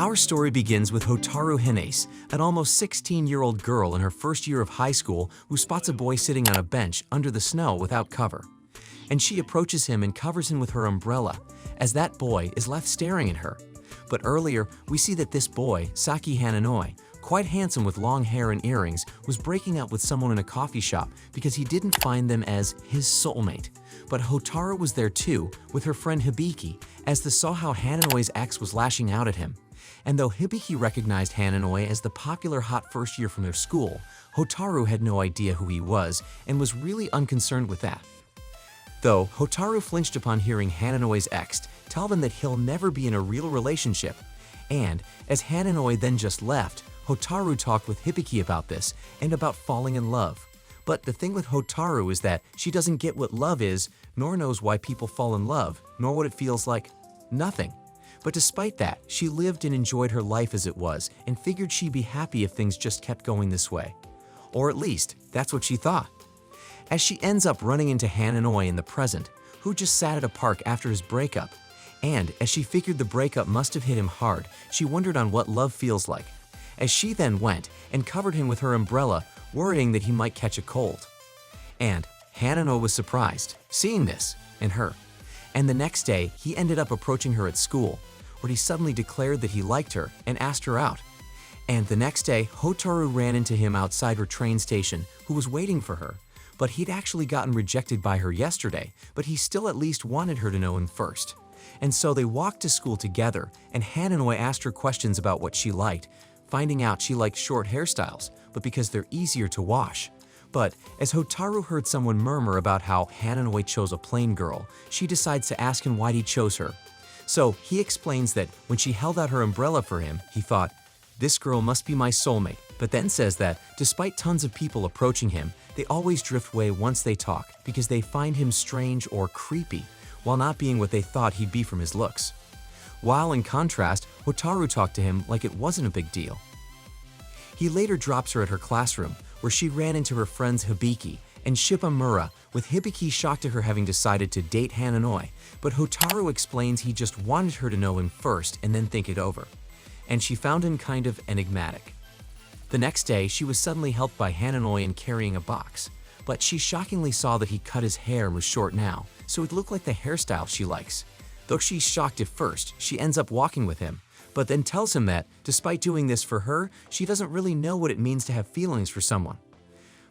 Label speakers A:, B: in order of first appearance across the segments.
A: Our story begins with Hotaru Hines, an almost 16-year-old girl in her first year of high school who spots a boy sitting on a bench under the snow without cover. And she approaches him and covers him with her umbrella, as that boy is left staring at her. But earlier, we see that this boy, Saki Hananoi, quite handsome with long hair and earrings, was breaking up with someone in a coffee shop because he didn't find them as his soulmate. But Hotaru was there too, with her friend Hibiki, as they saw how Hananoi's ex was lashing out at him. And though Hibiki recognized Hananoi as the popular hot first year from their school, Hotaru had no idea who he was and was really unconcerned with that. Though Hotaru flinched upon hearing Hananoi's ex tell them that he'll never be in a real relationship. And as Hananoi then just left, Hotaru talked with Hibiki about this and about falling in love. But the thing with Hotaru is that she doesn't get what love is, nor knows why people fall in love, nor what it feels like. Nothing. But despite that, she lived and enjoyed her life as it was and figured she'd be happy if things just kept going this way. Or at least, that's what she thought. As she ends up running into Hananoi in the present, who just sat at a park after his breakup. And as she figured the breakup must have hit him hard, she wondered on what love feels like. As she then went and covered him with her umbrella, worrying that he might catch a cold. And Hananoi was surprised, seeing this, and her. And the next day, he ended up approaching her at school, where he suddenly declared that he liked her and asked her out. And the next day, Hotaru ran into him outside her train station, who was waiting for her. But he'd actually gotten rejected by her yesterday, but he still at least wanted her to know him first. And so they walked to school together, and Hananoi asked her questions about what she liked, finding out she liked short hairstyles, but because they're easier to wash. But as Hotaru heard someone murmur about how Hananoi chose a plain girl, she decides to ask him why he chose her. So he explains that when she held out her umbrella for him, he thought, "This girl must be my soulmate," but then says that despite tons of people approaching him, they always drift away once they talk because they find him strange or creepy, while not being what they thought he'd be from his looks. While in contrast, Hotaru talked to him like it wasn't a big deal. He later drops her at her classroom, where she ran into her friends Hibiki and Shibamura, with Hibiki shocked at her having decided to date Hananoi, but Hotaru explains he just wanted her to know him first and then think it over. And she found him kind of enigmatic. The next day, she was suddenly helped by Hananoi in carrying a box, but she shockingly saw that he cut his hair and was short now, so it looked like the hairstyle she likes. Though she's shocked at first, she ends up walking with him, but then tells him that, despite doing this for her, she doesn't really know what it means to have feelings for someone.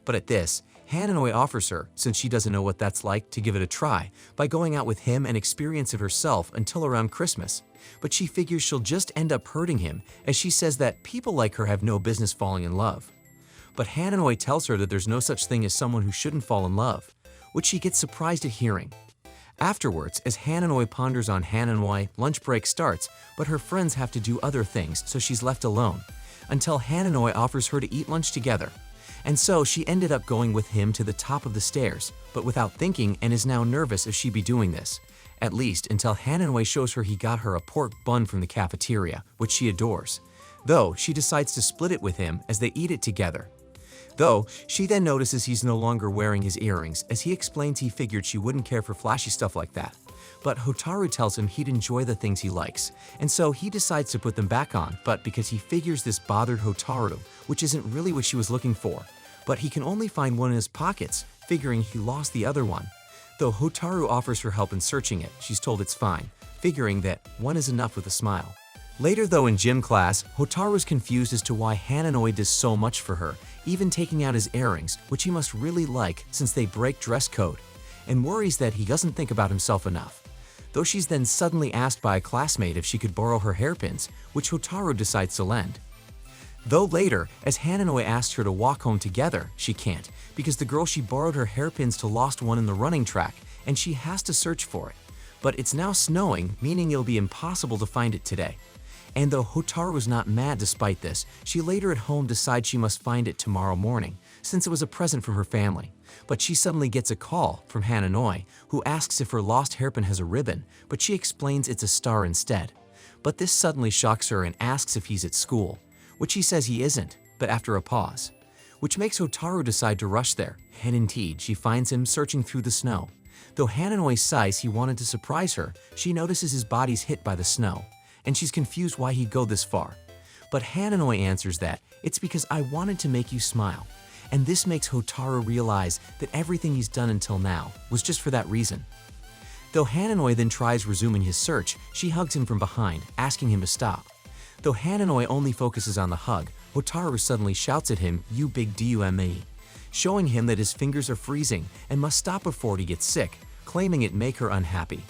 A: But at this, Hananoi offers her, since she doesn't know what that's like, to give it a try by going out with him and experience it herself until around Christmas. But she figures she'll just end up hurting him, as she says that people like her have no business falling in love. But Hananoi tells her that there's no such thing as someone who shouldn't fall in love, which she gets surprised at hearing. Afterwards, as Hananoi ponders on Hananoi, lunch break starts, but her friends have to do other things, so she's left alone, until Hananoi offers her to eat lunch together. And so she ended up going with him to the top of the stairs, but without thinking, and is now nervous if she'd be doing this. At least until Hananoi shows her he got her a pork bun from the cafeteria, which she adores. Though she decides to split it with him as they eat it together. Though, she then notices he's no longer wearing his earrings, as he explains he figured she wouldn't care for flashy stuff like that. But Hotaru tells him he'd enjoy the things he likes, and so he decides to put them back on, but because he figures this bothered Hotaru, which isn't really what she was looking for. But he can only find one in his pockets, figuring he lost the other one. Though Hotaru offers her help in searching it, she's told it's fine, figuring that one is enough with a smile. Later though in gym class, Hotaru's confused as to why Hananoi does so much for her, even taking out his earrings, which he must really like since they break dress code, and worries that he doesn't think about himself enough. Though she's then suddenly asked by a classmate if she could borrow her hairpins, which Hotaru decides to lend. Though later, as Hananoi asks her to walk home together, she can't, because the girl she borrowed her hairpins to lost one in the running track, and she has to search for it. But it's now snowing, meaning it'll be impossible to find it today. And though Hotaru was not mad despite this, she later at home decides she must find it tomorrow morning, since it was a present from her family. But she suddenly gets a call from Hananoi, who asks if her lost hairpin has a ribbon, but she explains it's a star instead. But this suddenly shocks her and asks if he's at school, which he says he isn't, but after a pause, which makes Hotaru decide to rush there, and indeed, she finds him searching through the snow. Though Hananoi sighs he wanted to surprise her, she notices his body's hit by the snow, and she's confused why he'd go this far. But Hananoi answers that it's because I wanted to make you smile, and this makes Hotaru realize that everything he's done until now was just for that reason. Though Hananoi then tries resuming his search, she hugs him from behind, asking him to stop. Though Hananoi only focuses on the hug, Hotaru suddenly shouts at him, "You big dume," showing him that his fingers are freezing and must stop before he gets sick, claiming it make her unhappy.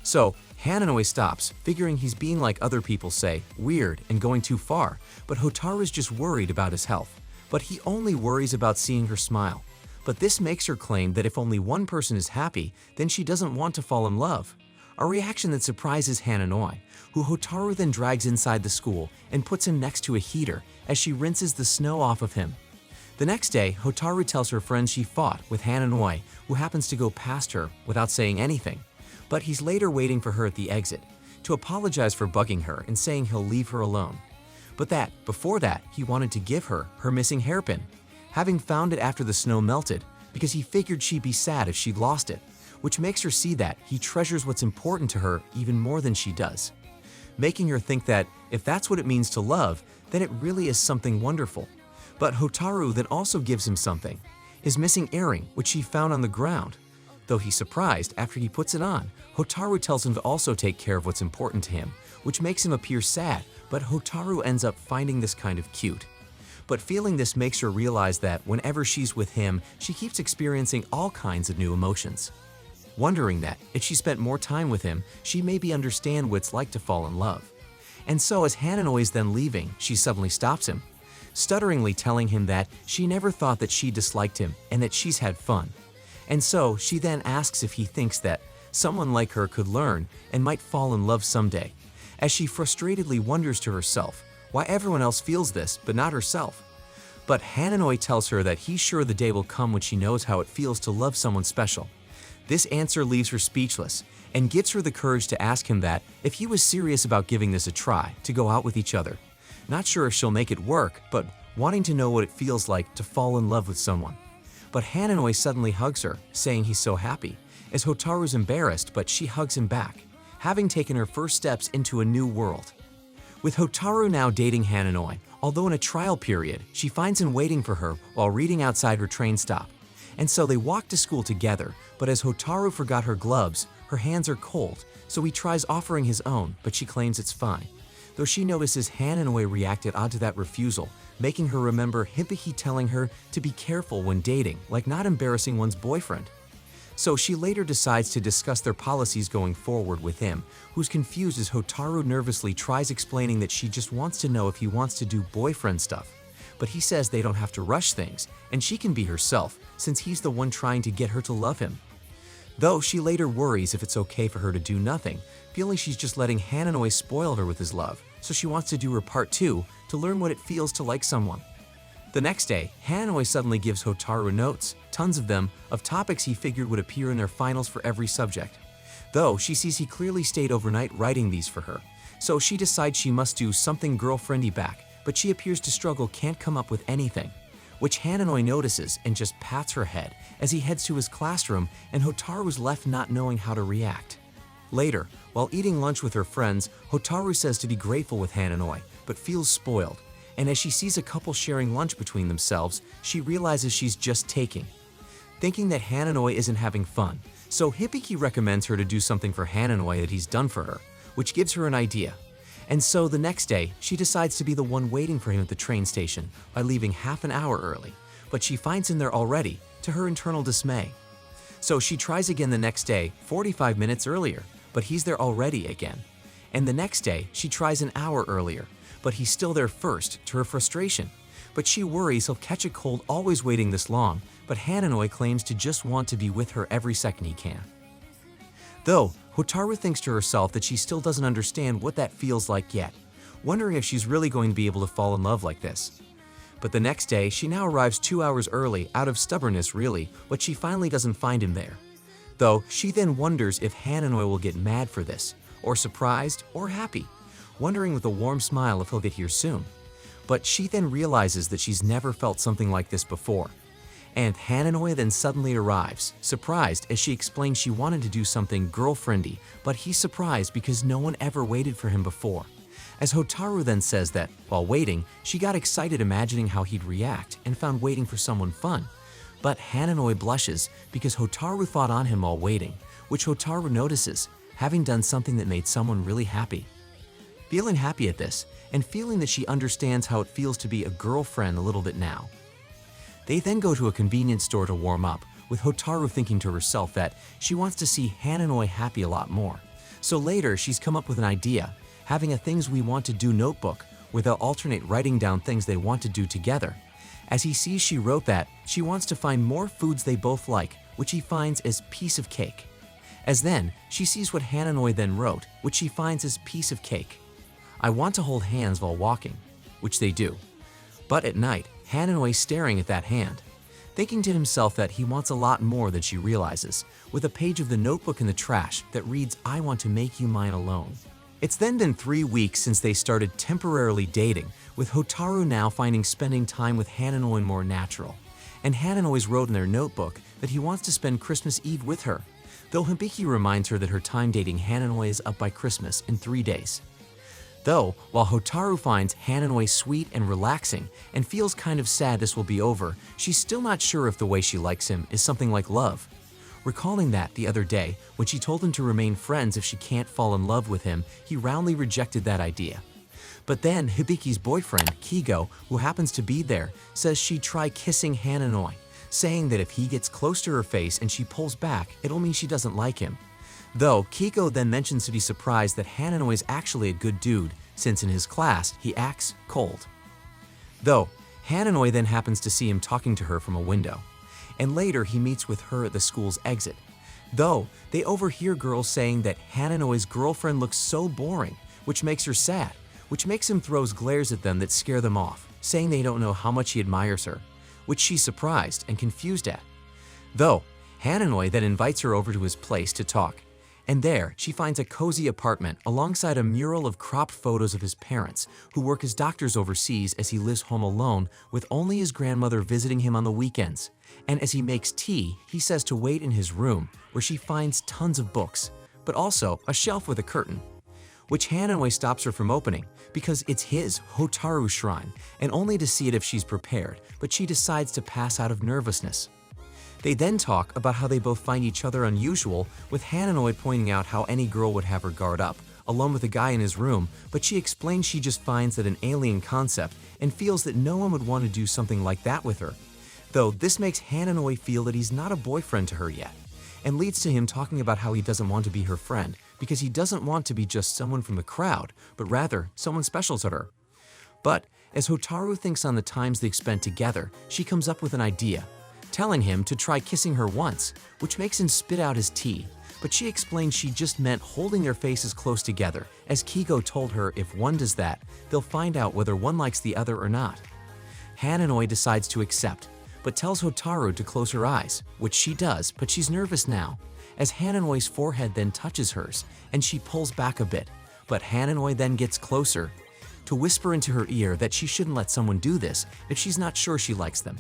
A: So, Hananoi stops, figuring he's being like other people say, weird and going too far, but Hotaru's just worried about his health. But he only worries about seeing her smile. But this makes her claim that if only one person is happy, then she doesn't want to fall in love. A reaction that surprises Hananoi, who Hotaru then drags inside the school and puts him next to a heater as she rinses the snow off of him. The next day, Hotaru tells her friends she fought with Hananoi, who happens to go past her without saying anything. But he's later waiting for her at the exit to apologize for bugging her and saying he'll leave her alone. But before that, he wanted to give her her missing hairpin, having found it after the snow melted because he figured she'd be sad if she lost it, which makes her see that he treasures what's important to her even more than she does, making her think that if that's what it means to love, then it really is something wonderful. But Hotaru then also gives him something, his missing earring, which she found on the ground. Though he's surprised after he puts it on, Hotaru tells him to also take care of what's important to him, which makes him appear sad, but Hotaru ends up finding this kind of cute. But feeling this makes her realize that whenever she's with him, she keeps experiencing all kinds of new emotions. Wondering that if she spent more time with him, she maybe understand what it's like to fall in love. And so as Hananoi is then leaving, she suddenly stops him, stutteringly telling him that she never thought that she disliked him and that she's had fun. And so she then asks if he thinks that someone like her could learn and might fall in love someday, as she frustratedly wonders to herself why everyone else feels this but not herself. But Hananoi tells her that he's sure the day will come when she knows how it feels to love someone special. This answer leaves her speechless and gives her the courage to ask him that if he was serious about giving this a try, to go out with each other. Not sure if she'll make it work, but wanting to know what it feels like to fall in love with someone. But Hananoi suddenly hugs her, saying he's so happy, as Hotaru's embarrassed, but she hugs him back, having taken her first steps into a new world. With Hotaru now dating Hananoi, although in a trial period, she finds him waiting for her while reading outside her train stop. And so they walk to school together, but as Hotaru forgot her gloves, her hands are cold, so he tries offering his own, but she claims it's fine. Though she notices Hananoi reacted odd to that refusal, making her remember Hibiki telling her to be careful when dating, like not embarrassing one's boyfriend. So she later decides to discuss their policies going forward with him, who's confused as Hotaru nervously tries explaining that she just wants to know if he wants to do boyfriend stuff. But he says they don't have to rush things, and she can be herself, since he's the one trying to get her to love him. Though she later worries if it's okay for her to do nothing, feeling she's just letting Hananoi spoil her with his love, so she wants to do her part too, to learn what it feels to like someone. The next day, Hananoi suddenly gives Hotaru notes, tons of them, of topics he figured would appear in their finals for every subject. Though she sees he clearly stayed overnight writing these for her, so she decides she must do something girlfriendy back, but she appears to struggle, can't come up with anything, which Hananoi notices and just pats her head as he heads to his classroom, and Hotaru's left not knowing how to react. Later, while eating lunch with her friends, Hotaru says to be grateful with Hananoi, but feels spoiled, and as she sees a couple sharing lunch between themselves, she realizes she's just taking, thinking that Hananoi isn't having fun. So Hibiki recommends her to do something for Hananoi that he's done for her, which gives her an idea. And so the next day, she decides to be the one waiting for him at the train station by leaving half an hour early, but she finds him there already, to her internal dismay. So she tries again the next day, 45 minutes earlier, but he's there already again. And the next day, she tries an hour earlier, but he's still there first, to her frustration. But she worries he'll catch a cold always waiting this long, but Hananoi claims to just want to be with her every second he can. Though, Hotaru thinks to herself that she still doesn't understand what that feels like yet, wondering if she's really going to be able to fall in love like this. But the next day, she now arrives 2 hours early, out of stubbornness really, but she finally doesn't find him there. Though, she then wonders if Hananoi will get mad for this, or surprised, or happy, wondering with a warm smile if he'll get here soon. But she then realizes that she's never felt something like this before. And Hanoi then suddenly arrives, surprised as she explains she wanted to do something girlfriendy, but he's surprised because no one ever waited for him before. As Hotaru then says that, while waiting, she got excited imagining how he'd react and found waiting for someone fun. But Hanoi blushes because Hotaru thought on him while waiting, which Hotaru notices, having done something that made someone really happy. Feeling happy at this, and feeling that she understands how it feels to be a girlfriend a little bit now. They then go to a convenience store to warm up, with Hotaru thinking to herself that she wants to see Hanoi happy a lot more. So later, she's come up with an idea, having a things we want to do notebook, where they'll alternate writing down things they want to do together. As he sees she wrote that, she wants to find more foods they both like, which he finds as piece of cake. As then, she sees what Hanoi then wrote, which she finds as piece of cake. I want to hold hands while walking, which they do. But at night, Hanoi staring at that hand, thinking to himself that he wants a lot more than she realizes, with a page of the notebook in the trash that reads, I want to make you mine alone. It's then been 3 weeks since they started temporarily dating, with Hotaru now finding spending time with Hanoi more natural. And Hanoi's wrote in their notebook that he wants to spend Christmas Eve with her, though Hibiki reminds her that her time dating Hanoi is up by Christmas in 3 days. Though, while Hotaru finds Hanoi sweet and relaxing and feels kind of sad this will be over, she's still not sure if the way she likes him is something like love. Recalling that the other day, when she told him to remain friends if she can't fall in love with him, he roundly rejected that idea. But then Hibiki's boyfriend, Kigo, who happens to be there, says she'd try kissing Hanoi, saying that if he gets close to her face and she pulls back, it'll mean she doesn't like him. Though, Kiko then mentions to be surprised that Hanoi is actually a good dude, since in his class, he acts cold. Though, Hanoi then happens to see him talking to her from a window, and later he meets with her at the school's exit. Though, they overhear girls saying that Hanoi's girlfriend looks so boring, which makes her sad, which makes him throws glares at them that scare them off, saying they don't know how much he admires her, which she's surprised and confused at. Though, Hanoi then invites her over to his place to talk, and there, she finds a cozy apartment alongside a mural of cropped photos of his parents, who work as doctors overseas as he lives home alone with only his grandmother visiting him on the weekends. And as he makes tea, he says to wait in his room, where she finds tons of books, but also a shelf with a curtain, which Hanoi stops her from opening because it's his Hotaru shrine, and only to see it if she's prepared, but she decides to pass out of nervousness. They then talk about how they both find each other unusual, with Hanoi pointing out how any girl would have her guard up, alone with a guy in his room, but she explains she just finds that an alien concept and feels that no one would want to do something like that with her. Though this makes Hanoi feel that he's not a boyfriend to her yet, and leads to him talking about how he doesn't want to be her friend because he doesn't want to be just someone from the crowd, but rather someone special to her. But as Hotaru thinks on the times they've spent together, she comes up with an idea, telling him to try kissing her once, which makes him spit out his tea, but she explains she just meant holding their faces close together, as Kigo told her if one does that, they'll find out whether one likes the other or not. Hanoi decides to accept, but tells Hotaru to close her eyes, which she does, but she's nervous now, as Hanoi's forehead then touches hers, and she pulls back a bit, but Hanoi then gets closer to whisper into her ear that she shouldn't let someone do this if she's not sure she likes them.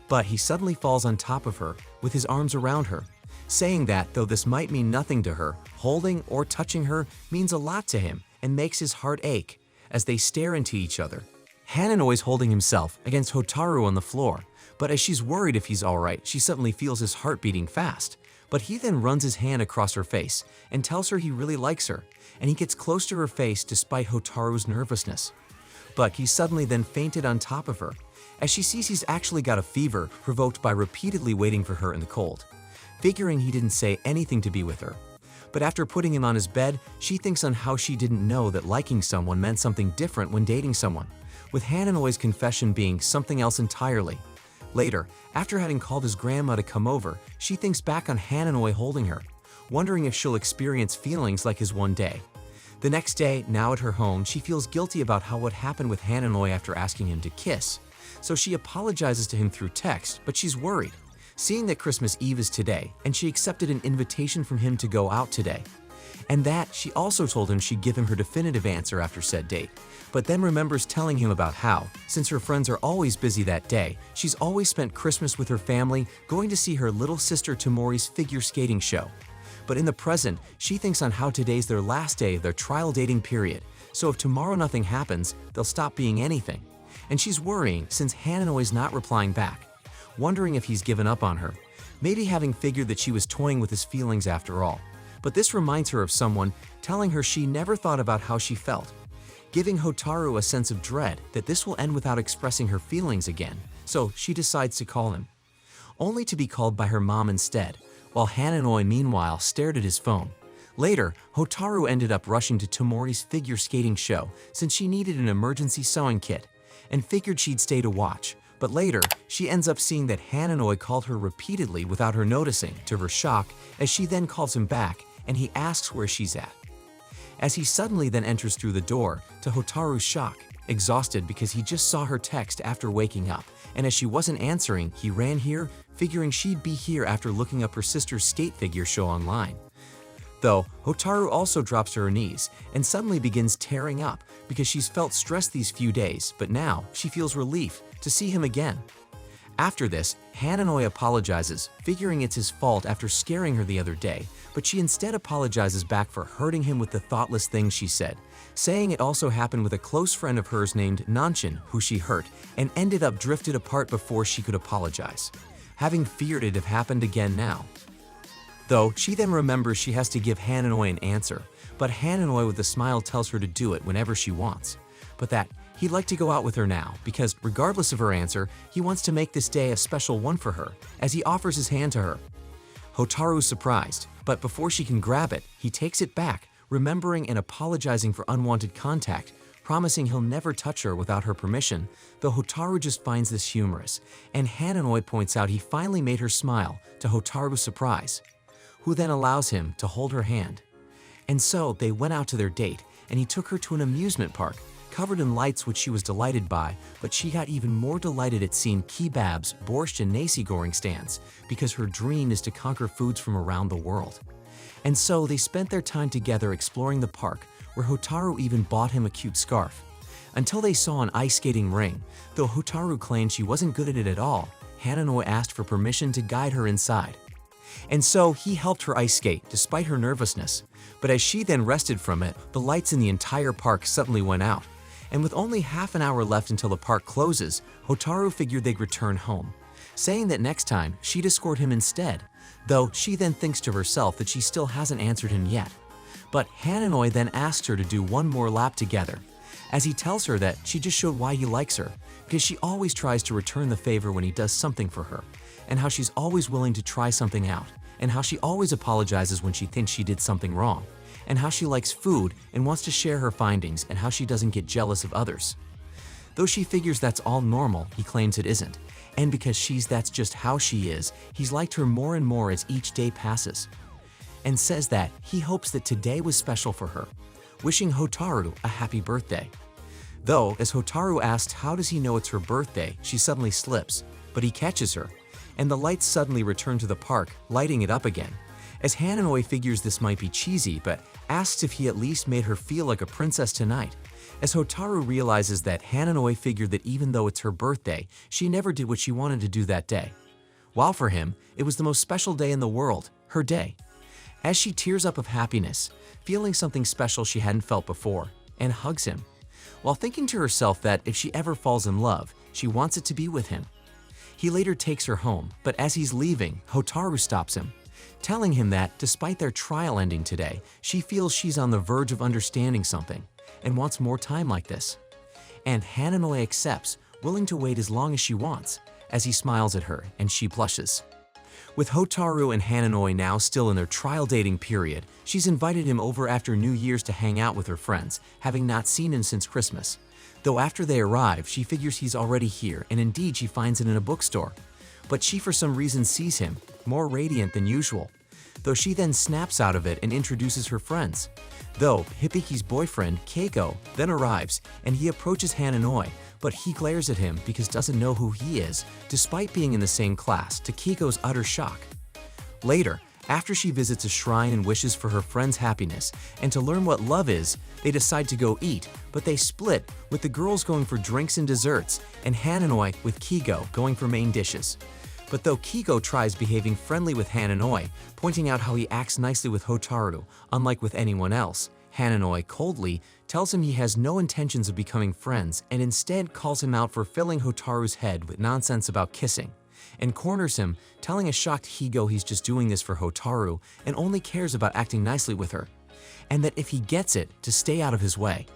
A: But he suddenly falls on top of her, with his arms around her, saying that though this might mean nothing to her, holding or touching her means a lot to him and makes his heart ache as they stare into each other. Hanoi's holding himself against Hotaru on the floor, but as she's worried if he's alright, she suddenly feels his heart beating fast. But he then runs his hand across her face and tells her he really likes her, and he gets close to her face despite Hotaru's nervousness. But he suddenly then fainted on top of her, as she sees he's actually got a fever provoked by repeatedly waiting for her in the cold, figuring he didn't say anything to be with her. But after putting him on his bed, she thinks on how she didn't know that liking someone meant something different when dating someone, with Hanoi's confession being something else entirely. Later, after having called his grandma to come over, she thinks back on Hanoi holding her, wondering if she'll experience feelings like his one day. The next day, now at her home, she feels guilty about what happened with Hanoi after asking him to kiss. So she apologizes to him through text, but she's worried, seeing that Christmas Eve is today, and she accepted an invitation from him to go out today. and that she also told him she'd give him her definitive answer after said date, but then remembers telling him about how, since her friends are always busy that day, she's always spent Christmas with her family going to see her little sister Tamori's figure skating show. But in the present, she thinks on how today's their last day of their trial dating period, so if tomorrow nothing happens, they'll stop being anything. And she's worrying since Hananoi's not replying back, wondering if he's given up on her, maybe having figured that she was toying with his feelings after all. But this reminds her of someone telling her she never thought about how she felt, giving Hotaru a sense of dread that this will end without expressing her feelings again, so she decides to call him, only to be called by her mom instead, while Hananoi meanwhile stared at his phone. Later, Hotaru ended up rushing to Tamori's figure skating show since she needed an emergency sewing kit, and figured she'd stay to watch. But later, she ends up seeing that Hananoi called her repeatedly without her noticing, to her shock, as she then calls him back and he asks where she's at. As he suddenly then enters through the door, to Hotaru's shock, exhausted because he just saw her text after waking up, and as she wasn't answering, he ran here, figuring she'd be here after looking up her sister's skate figure show online. Though, Hotaru also drops to her knees and suddenly begins tearing up because she's felt stressed these few days, but now she feels relief to see him again. After this, Hananoi apologizes, figuring it's his fault after scaring her the other day, but she instead apologizes back for hurting him with the thoughtless things she said, saying it also happened with a close friend of hers named Nanchin, who she hurt, and ended up drifted apart before she could apologize, having feared it'd have happened again now. Though, she then remembers she has to give Hananoi an answer, but Hananoi with a smile tells her to do it whenever she wants, but that he'd like to go out with her now because, regardless of her answer, he wants to make this day a special one for her, as he offers his hand to her. Hotaru's surprised, but before she can grab it, he takes it back, remembering and apologizing for unwanted contact, promising he'll never touch her without her permission, though Hotaru just finds this humorous, and Hananoi points out he finally made her smile, to Hotaru's surprise, who then allows him to hold her hand. And so they went out to their date, and he took her to an amusement park, covered in lights which she was delighted by, but she got even more delighted at seeing kebabs, borscht and nasi goreng stands, because her dream is to conquer foods from around the world. And so they spent their time together exploring the park, where Hotaru even bought him a cute scarf. Until they saw an ice skating ring, though Hotaru claimed she wasn't good at it at all, Hananoi asked for permission to guide her inside. And so he helped her ice skate despite her nervousness, but as she then rested from it, the lights in the entire park suddenly went out. And with only half an hour left until the park closes, Hotaru figured they'd return home, saying that next time she'd escort him instead, though she then thinks to herself that she still hasn't answered him yet. But Hananoi then asks her to do one more lap together, as he tells her that she just showed why he likes her, because she always tries to return the favor when he does something for her, and how she's always willing to try something out, and how she always apologizes when she thinks she did something wrong, and how she likes food and wants to share her findings, and how she doesn't get jealous of others. Though she figures that's all normal, he claims it isn't, and because that's just how she is, he's liked her more and more as each day passes, and says that he hopes that today was special for her, wishing Hotaru a happy birthday. Though, as Hotaru asks how does he know it's her birthday, she suddenly slips, but he catches her, and the lights suddenly return to the park, lighting it up again, as Hananoi figures this might be cheesy, but asks if he at least made her feel like a princess tonight, as Hotaru realizes that Hananoi figured that even though it's her birthday, she never did what she wanted to do that day, while for him, it was the most special day in the world, her day. As she tears up of happiness, feeling something special she hadn't felt before, and hugs him, while thinking to herself that if she ever falls in love, she wants it to be with him. He later takes her home, but as he's leaving, Hotaru stops him, telling him that despite their trial ending today, she feels she's on the verge of understanding something and wants more time like this. And Hananoi accepts, willing to wait as long as she wants, as he smiles at her and she blushes. With Hotaru and Hananoi now still in their trial dating period, she's invited him over after New Year's to hang out with her friends, having not seen him since Christmas. Though after they arrive, she figures he's already here, and indeed she finds it in a bookstore. But she for some reason sees him, more radiant than usual, though she then snaps out of it and introduces her friends. Though Hibiki's boyfriend, Keiko, then arrives, and he approaches Hananoi, but he glares at him because doesn't know who he is, despite being in the same class, to Keiko's utter shock. Later, After she visits a shrine and wishes for her friend's happiness and to learn what love is, they decide to go eat, but they split, with the girls going for drinks and desserts and Hananoi with Kigo going for main dishes. But though Kigo tries behaving friendly with Hananoi, pointing out how he acts nicely with Hotaru, unlike with anyone else, Hananoi coldly tells him he has no intentions of becoming friends and instead calls him out for filling Hotaru's head with nonsense about kissing, and corners him, telling a shocked Higo he's just doing this for Hotaru and only cares about acting nicely with her, and that if he gets it, to stay out of his way.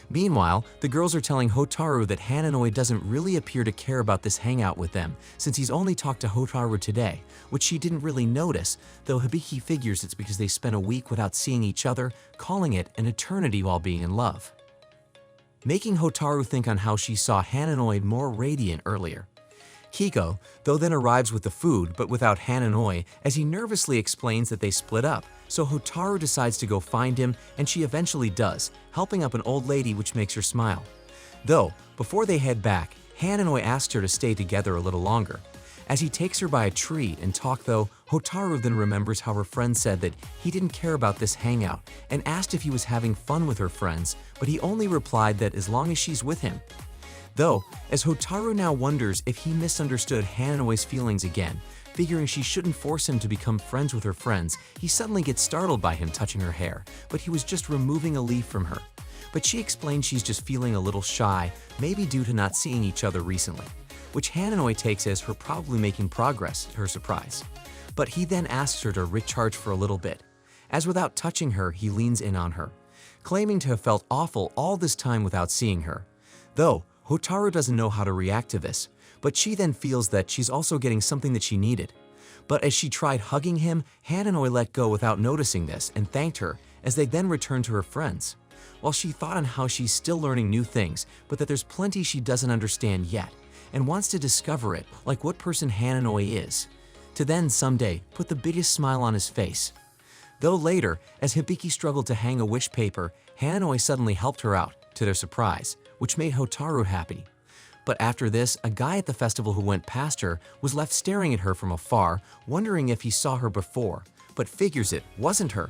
A: Meanwhile, the girls are telling Hotaru that Hananoi doesn't really appear to care about this hangout with them since he's only talked to Hotaru today, which she didn't really notice, though Hibiki figures it's because they spent a week without seeing each other, calling it an eternity while being in love. Making Hotaru think on how she saw Hananoi more radiant earlier. Kiko, though, then arrives with the food but without Hananoi as he nervously explains that they split up, so Hotaru decides to go find him and she eventually does, helping up an old lady which makes her smile. Though, before they head back, Hananoi asks her to stay together a little longer. As he takes her by a tree and talk though, Hotaru then remembers how her friend said that he didn't care about this hangout and asked if he was having fun with her friends, but he only replied that as long as she's with him. Though, as Hotaru now wonders if he misunderstood Hananoi's feelings again, figuring she shouldn't force him to become friends with her friends, he suddenly gets startled by him touching her hair, but he was just removing a leaf from her. But she explains she's just feeling a little shy, maybe due to not seeing each other recently, which Hananoi takes as her probably making progress, to her surprise. But he then asks her to recharge for a little bit, as without touching her, he leans in on her, claiming to have felt awful all this time without seeing her. Though, Hotaru doesn't know how to react to this, but she then feels that she's also getting something that she needed. But as she tried hugging him, Hananoi let go without noticing this and thanked her as they then returned to her friends. While she thought on how she's still learning new things, but that there's plenty she doesn't understand yet, and wants to discover it, like what person Hananoi is, to then someday put the biggest smile on his face. Though later, as Hibiki struggled to hang a wish paper, Hananoi suddenly helped her out, to their surprise, which made Hotaru happy. But after this, a guy at the festival who went past her was left staring at her from afar, wondering if he saw her before, but figures it wasn't her.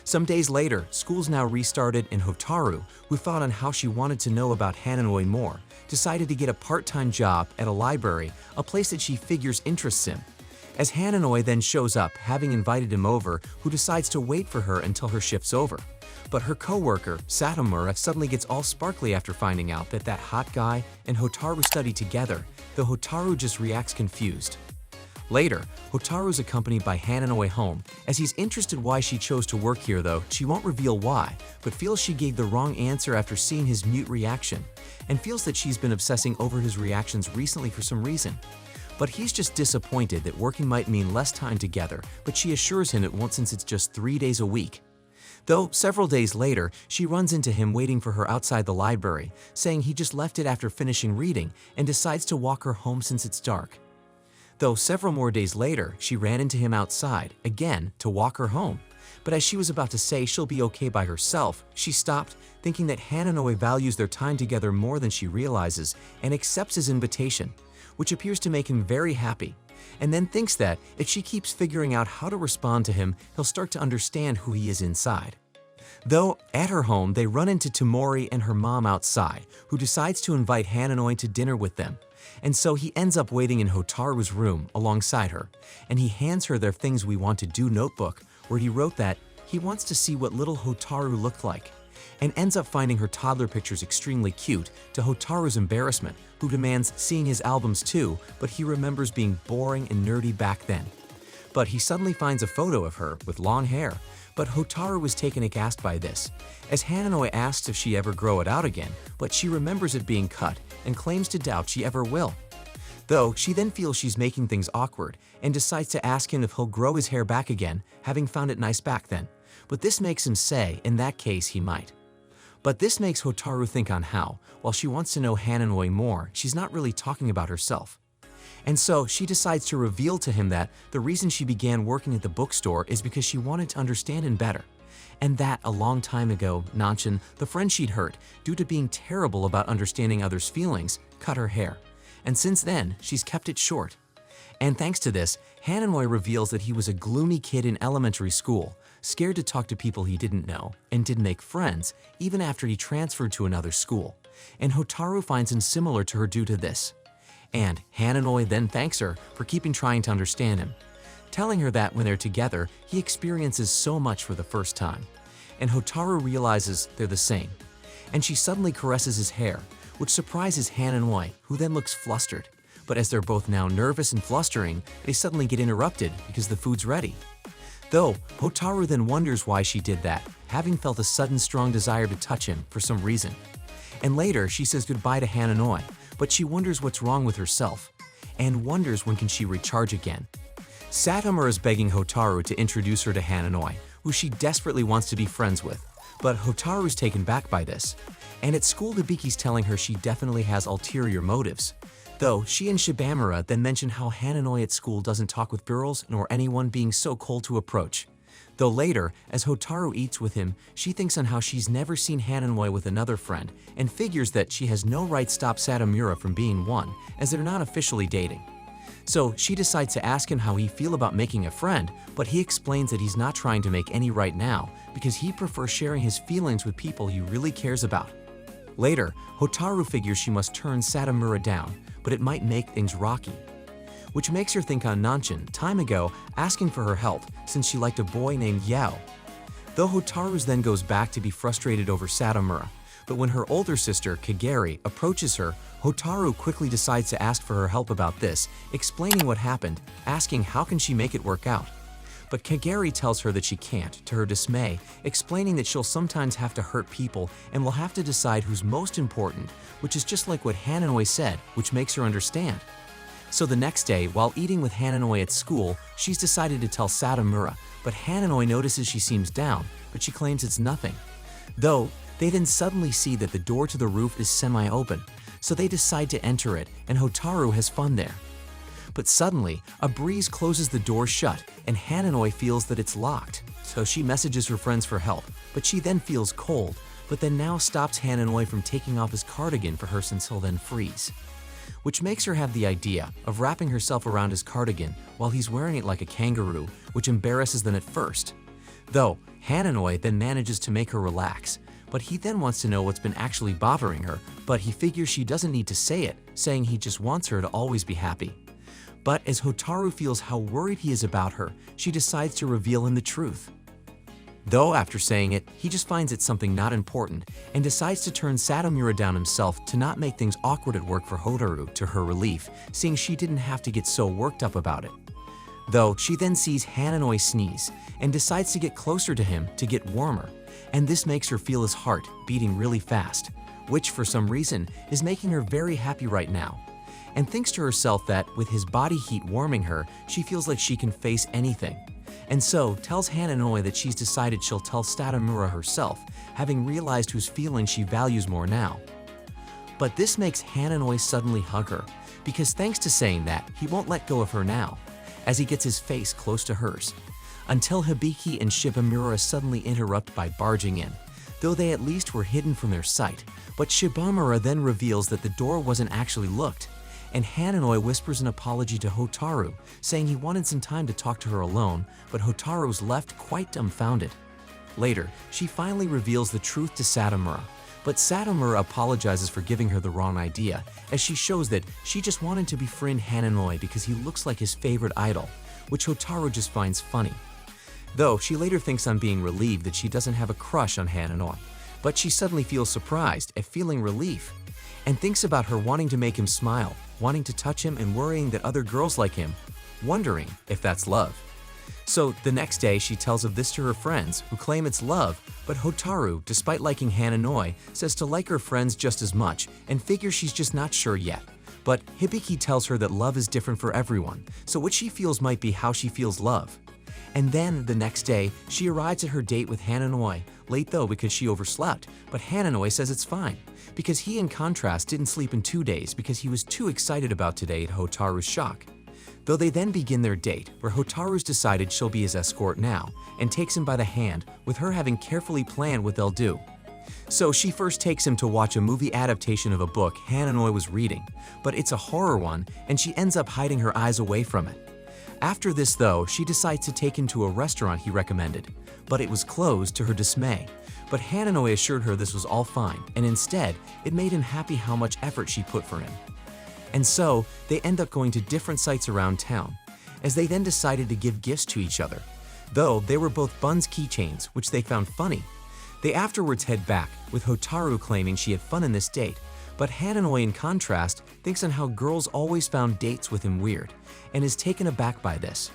A: Some days later, school's now restarted and Hotaru, who thought on how she wanted to know about Hananoi more, decided to get a part-time job at a library, a place that she figures interests him. As Hananoi then shows up, having invited him over, who decides to wait for her until her shift's over. But her co-worker, Satomura, suddenly gets all sparkly after finding out that that hot guy and Hotaru study together, though Hotaru just reacts confused. Later, Hotaru's accompanied by Hananoi home, as he's interested why she chose to work here though she won't reveal why, but feels she gave the wrong answer after seeing his mute reaction, and feels that she's been obsessing over his reactions recently for some reason. But he's just disappointed that working might mean less time together, but she assures him it won't since it's just 3 days a week. Though several days later, she runs into him waiting for her outside the library, saying he just left it after finishing reading and decides to walk her home since it's dark. Though several more days later, she ran into him outside, again, to walk her home. But as she was about to say she'll be okay by herself, she stopped, thinking that Hananoi values their time together more than she realizes and accepts his invitation, which appears to make him very happy, and then thinks that if she keeps figuring out how to respond to him, he'll start to understand who he is inside. Though, at her home, they run into Tomori and her mom outside, who decides to invite Hananoi to dinner with them. And so he ends up waiting in Hotaru's room alongside her, and he hands her their Things We Want to Do notebook, where he wrote that he wants to see what little Hotaru looked like, and ends up finding her toddler pictures extremely cute, to Hotaru's embarrassment, who demands seeing his albums too, but he remembers being boring and nerdy back then. But he suddenly finds a photo of her with long hair, but Hotaru was taken aghast by this, as Hananoi asks if she ever grow it out again, but she remembers it being cut and claims to doubt she ever will. Though she then feels she's making things awkward and decides to ask him if he'll grow his hair back again, having found it nice back then, but this makes him say in that case he might. But this makes Hotaru think on how, while she wants to know Hananoi more, she's not really talking about herself. And so she decides to reveal to him that the reason she began working at the bookstore is because she wanted to understand him better. And that a long time ago, Nanchan, the friend she'd hurt, due to being terrible about understanding others' feelings, cut her hair. And since then, she's kept it short. And thanks to this, Hanoi reveals that he was a gloomy kid in elementary school, scared to talk to people he didn't know, and didn't make friends even after he transferred to another school. And Hotaru finds him similar to her due to this. And Hanoi then thanks her for keeping trying to understand him, telling her that when they're together, he experiences so much for the first time. And Hotaru realizes they're the same. And she suddenly caresses his hair, which surprises Hanoi, who then looks flustered. But as they're both now nervous and flustering, they suddenly get interrupted because the food's ready. Though, Hotaru then wonders why she did that, having felt a sudden strong desire to touch him for some reason. And later, she says goodbye to Hanoi, but she wonders what's wrong with herself, and wonders when can she recharge again. Satomura is begging Hotaru to introduce her to Hanoi, who she desperately wants to be friends with, but Hotaru's taken back by this. And at school, Hibiki's telling her she definitely has ulterior motives. Though, she and Shibamura then mention how Hanoi at school doesn't talk with girls nor anyone being so cold to approach. Though later, as Hotaru eats with him, she thinks on how she's never seen Hanoi with another friend and figures that she has no right to stop Satomura from being one, as they're not officially dating. So she decides to ask him how he feels about making a friend, but he explains that he's not trying to make any right now because he prefers sharing his feelings with people he really cares about. Later, Hotaru figures she must turn Satomura down, but it might make things rocky. Which makes her think on Nanchin time ago asking for her help since she liked a boy named Yao. Though Hotaru then goes back to be frustrated over Satomura, but when her older sister, Kageri, approaches her, Hotaru quickly decides to ask for her help about this, explaining what happened, asking how can she make it work out. But Kageri tells her that she can't, to her dismay, explaining that she'll sometimes have to hurt people and will have to decide who's most important, which is just like what Hanoi said, which makes her understand. So the next day, while eating with Hanoi at school, she's decided to tell Satomura, but Hanoi notices she seems down, but she claims it's nothing. Though, they then suddenly see that the door to the roof is semi-open, so they decide to enter it, and Hotaru has fun there. But suddenly, a breeze closes the door shut, and Hanoi feels that it's locked, so she messages her friends for help, but she then feels cold, but then now stops Hanoi from taking off his cardigan for her since he'll then freeze. Which makes her have the idea of wrapping herself around his cardigan while he's wearing it like a kangaroo, which embarrasses them at first. Though, Hanoi then manages to make her relax, but he then wants to know what's been actually bothering her, but he figures she doesn't need to say it, saying he just wants her to always be happy. But as Hotaru feels how worried he is about her, she decides to reveal him the truth. Though after saying it, he just finds it something not important and decides to turn Satomura down himself to not make things awkward at work for Hotaru, to her relief, seeing she didn't have to get so worked up about it. Though she then sees Hanoi sneeze and decides to get closer to him to get warmer, and this makes her feel his heart beating really fast, which for some reason is making her very happy right now, and thinks to herself that with his body heat warming her, she feels like she can face anything. And so tells Hanoi that she's decided she'll tell Satomura herself, having realized whose feelings she values more now. But this makes Hanoi suddenly hug her, because thanks to saying that, he won't let go of her now, as he gets his face close to hers, until Hibiki and Shibamura suddenly interrupt by barging in, though they at least were hidden from their sight. But Shibamura then reveals that the door wasn't actually looked, and Hanoi whispers an apology to Hotaru, saying he wanted some time to talk to her alone, but Hotaru's left quite dumbfounded. Later, she finally reveals the truth to Satomura, but Satomura apologizes for giving her the wrong idea, as she shows that she just wanted to befriend Hanoi because he looks like his favorite idol, which Hotaru just finds funny. Though she later thinks on being relieved that she doesn't have a crush on Hanoi, but she suddenly feels surprised at feeling relief, and thinks about her wanting to make him smile, wanting to touch him and worrying that other girls like him, wondering if that's love. So the next day she tells of this to her friends, who claim it's love, but Hotaru, despite liking Hanoi, says to like her friends just as much and figures she's just not sure yet. But Hibiki tells her that love is different for everyone, so what she feels might be how she feels love. And then, the next day, she arrives at her date with Hanoi, late though because she overslept, but Hanoi says it's fine, because he in contrast didn't sleep in 2 days because he was too excited about today at Hotaru's shock. Though they then begin their date, where Hotaru's decided she'll be his escort now, and takes him by the hand, with her having carefully planned what they'll do. So she first takes him to watch a movie adaptation of a book Hanoi was reading, but it's a horror one and she ends up hiding her eyes away from it. After this though, she decides to take him to a restaurant he recommended, but it was closed to her dismay. But Hanoi assured her this was all fine, and instead, it made him happy how much effort she put for him. And so, they end up going to different sites around town, as they then decided to give gifts to each other. Though they were both Bun's keychains, which they found funny. They afterwards head back, with Hotaru claiming she had fun in this date, but Hanoi in contrast thinks on how girls always found dates with him weird, and is taken aback by this.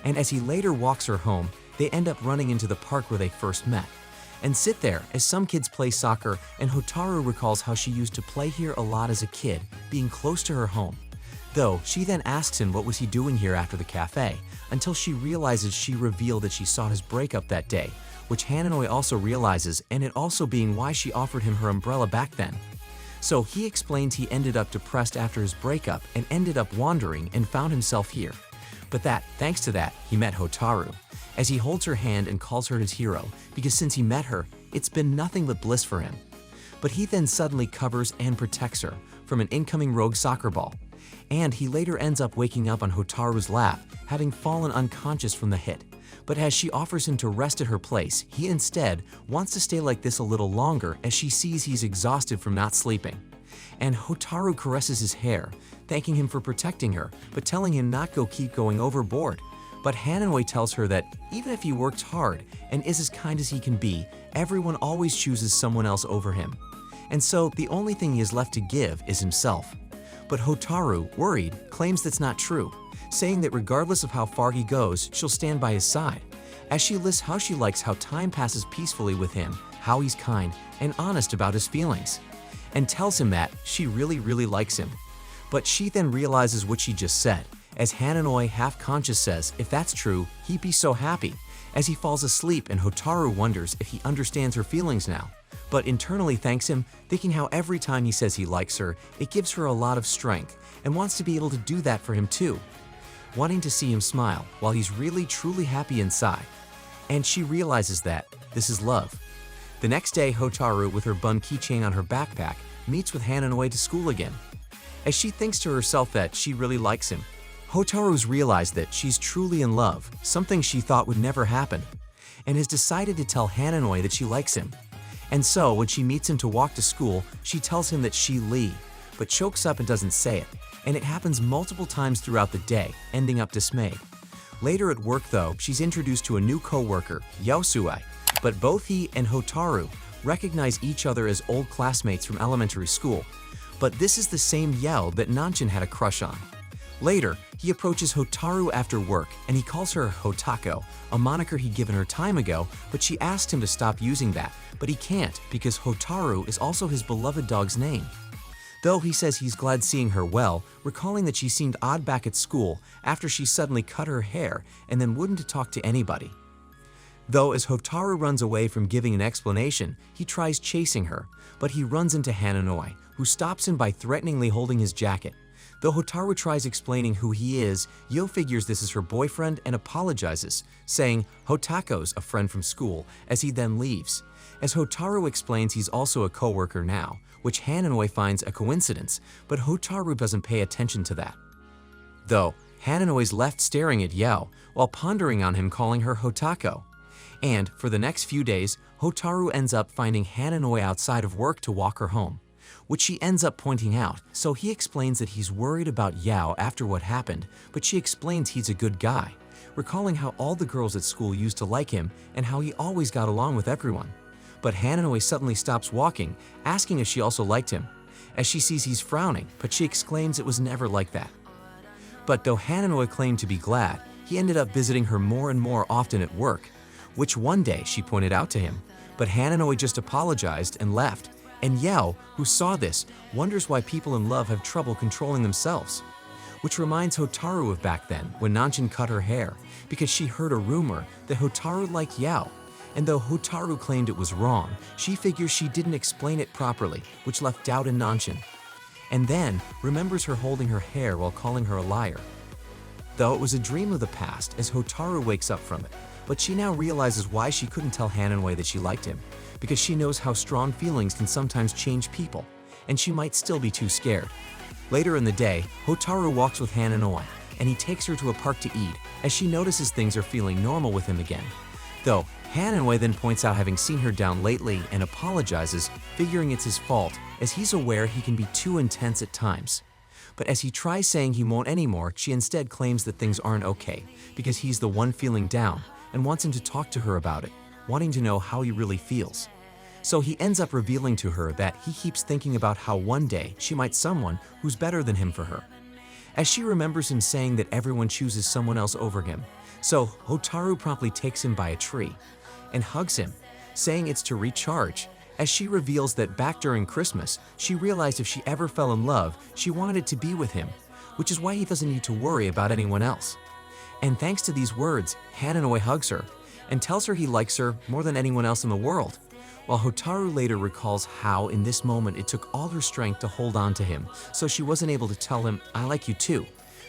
A: And as he later walks her home, they end up running into the park where they first met, and sit there as some kids play soccer, and Hotaru recalls how she used to play here a lot as a kid, being close to her home. Though, she then asks him what was he doing here after the cafe, until she realizes she revealed that she saw his breakup that day, which Hanoi also realizes, and it also being why she offered him her umbrella back then. So he explains he ended up depressed after his breakup and ended up wandering and found himself here. But that, thanks to that, he met Hotaru, as he holds her hand and calls her his hero, because since he met her, it's been nothing but bliss for him. But he then suddenly covers and protects her from an incoming rogue soccer ball, and he later ends up waking up on Hotaru's lap, having fallen unconscious from the hit. But as she offers him to rest at her place, he instead wants to stay like this a little longer as she sees he's exhausted from not sleeping. And Hotaru caresses his hair, thanking him for protecting her, but telling him not to keep going overboard. But Hanoi tells her that even if he works hard and is as kind as he can be, everyone always chooses someone else over him. And so the only thing he has left to give is himself. But Hotaru, worried, claims that's not true, saying that regardless of how far he goes, she'll stand by his side, as she lists how she likes how time passes peacefully with him, how he's kind and honest about his feelings, and tells him that she really likes him. But she then realizes what she just said, as Hanoi half-conscious says if that's true, he'd be so happy, as he falls asleep and Hotaru wonders if he understands her feelings now, but internally thanks him, thinking how every time he says he likes her, it gives her a lot of strength, and wants to be able to do that for him too, wanting to see him smile while he's really truly happy inside. And she realizes that this is love. The next day, Hotaru, with her Bun keychain on her backpack, meets with Hanoi to school again. As she thinks to herself that she really likes him, Hotaru's realized that she's truly in love, something she thought would never happen, and has decided to tell Hanoi that she likes him. And so, when she meets him to walk to school, she tells him that she Lee, but chokes up and doesn't say it, and it happens multiple times throughout the day, ending up dismayed. Later at work though, she's introduced to a new co-worker, Yosue, but both he and Hotaru recognize each other as old classmates from elementary school, but this is the same Yeo that Nanchin had a crush on. Later, he approaches Hotaru after work and he calls her Hotako, a moniker he'd given her time ago, but she asked him to stop using that, but he can't because Hotaru is also his beloved dog's name. Though he says he's glad seeing her well, recalling that she seemed odd back at school after she suddenly cut her hair and then wouldn't talk to anybody. Though as Hotaru runs away from giving an explanation, he tries chasing her, but he runs into Hanoi, who stops him by threateningly holding his jacket. Though Hotaru tries explaining who he is, Yo figures this is her boyfriend and apologizes, saying Hotako's a friend from school, as he then leaves. As Hotaru explains he's also a co-worker now, which Hanoi finds a coincidence, but Hotaru doesn't pay attention to that. Though, Hanoi's left staring at Yo, while pondering on him calling her Hotako. And, for the next few days, Hotaru ends up finding Hanoi outside of work to walk her home, which she ends up pointing out, so he explains that he's worried about Yao after what happened, but she explains he's a good guy, recalling how all the girls at school used to like him and how he always got along with everyone. But Hanoi suddenly stops walking, asking if she also liked him, as she sees he's frowning, but she exclaims it was never like that. But though Hanoi claimed to be glad, he ended up visiting her more and more often at work, which one day she pointed out to him, but Hanoi just apologized and left. And Yao, who saw this, wonders why people in love have trouble controlling themselves. Which reminds Hotaru of back then, when Nanchin cut her hair, because she heard a rumor that Hotaru liked Yao. And though Hotaru claimed it was wrong, she figures she didn't explain it properly, which left doubt in Nanchin. And then remembers her holding her hair while calling her a liar. Though it was a dream of the past as Hotaru wakes up from it, but she now realizes why she couldn't tell Hanoi that she liked him, because she knows how strong feelings can sometimes change people, and she might still be too scared. Later in the day, Hotaru walks with Hananoi, and he takes her to a park to eat as she notices things are feeling normal with him again. Though, Hananoi then points out having seen her down lately and apologizes, figuring it's his fault as he's aware he can be too intense at times. But as he tries saying he won't anymore, she instead claims that things aren't okay because he's the one feeling down and wants him to talk to her about it, wanting to know how he really feels. So he ends up revealing to her that he keeps thinking about how one day she might someone who's better than him for her. As she remembers him saying that everyone chooses someone else over him, so Hotaru promptly takes him by a tree and hugs him, saying it's to recharge, as she reveals that back during Christmas, she realized if she ever fell in love, she wanted it to be with him, which is why he doesn't need to worry about anyone else. And thanks to these words, Hananoi hugs her and tells her he likes her more than anyone else in the world, while Hotaru later recalls how in this moment it took all her strength to hold on to him, so she wasn't able to tell him, "I like you too,"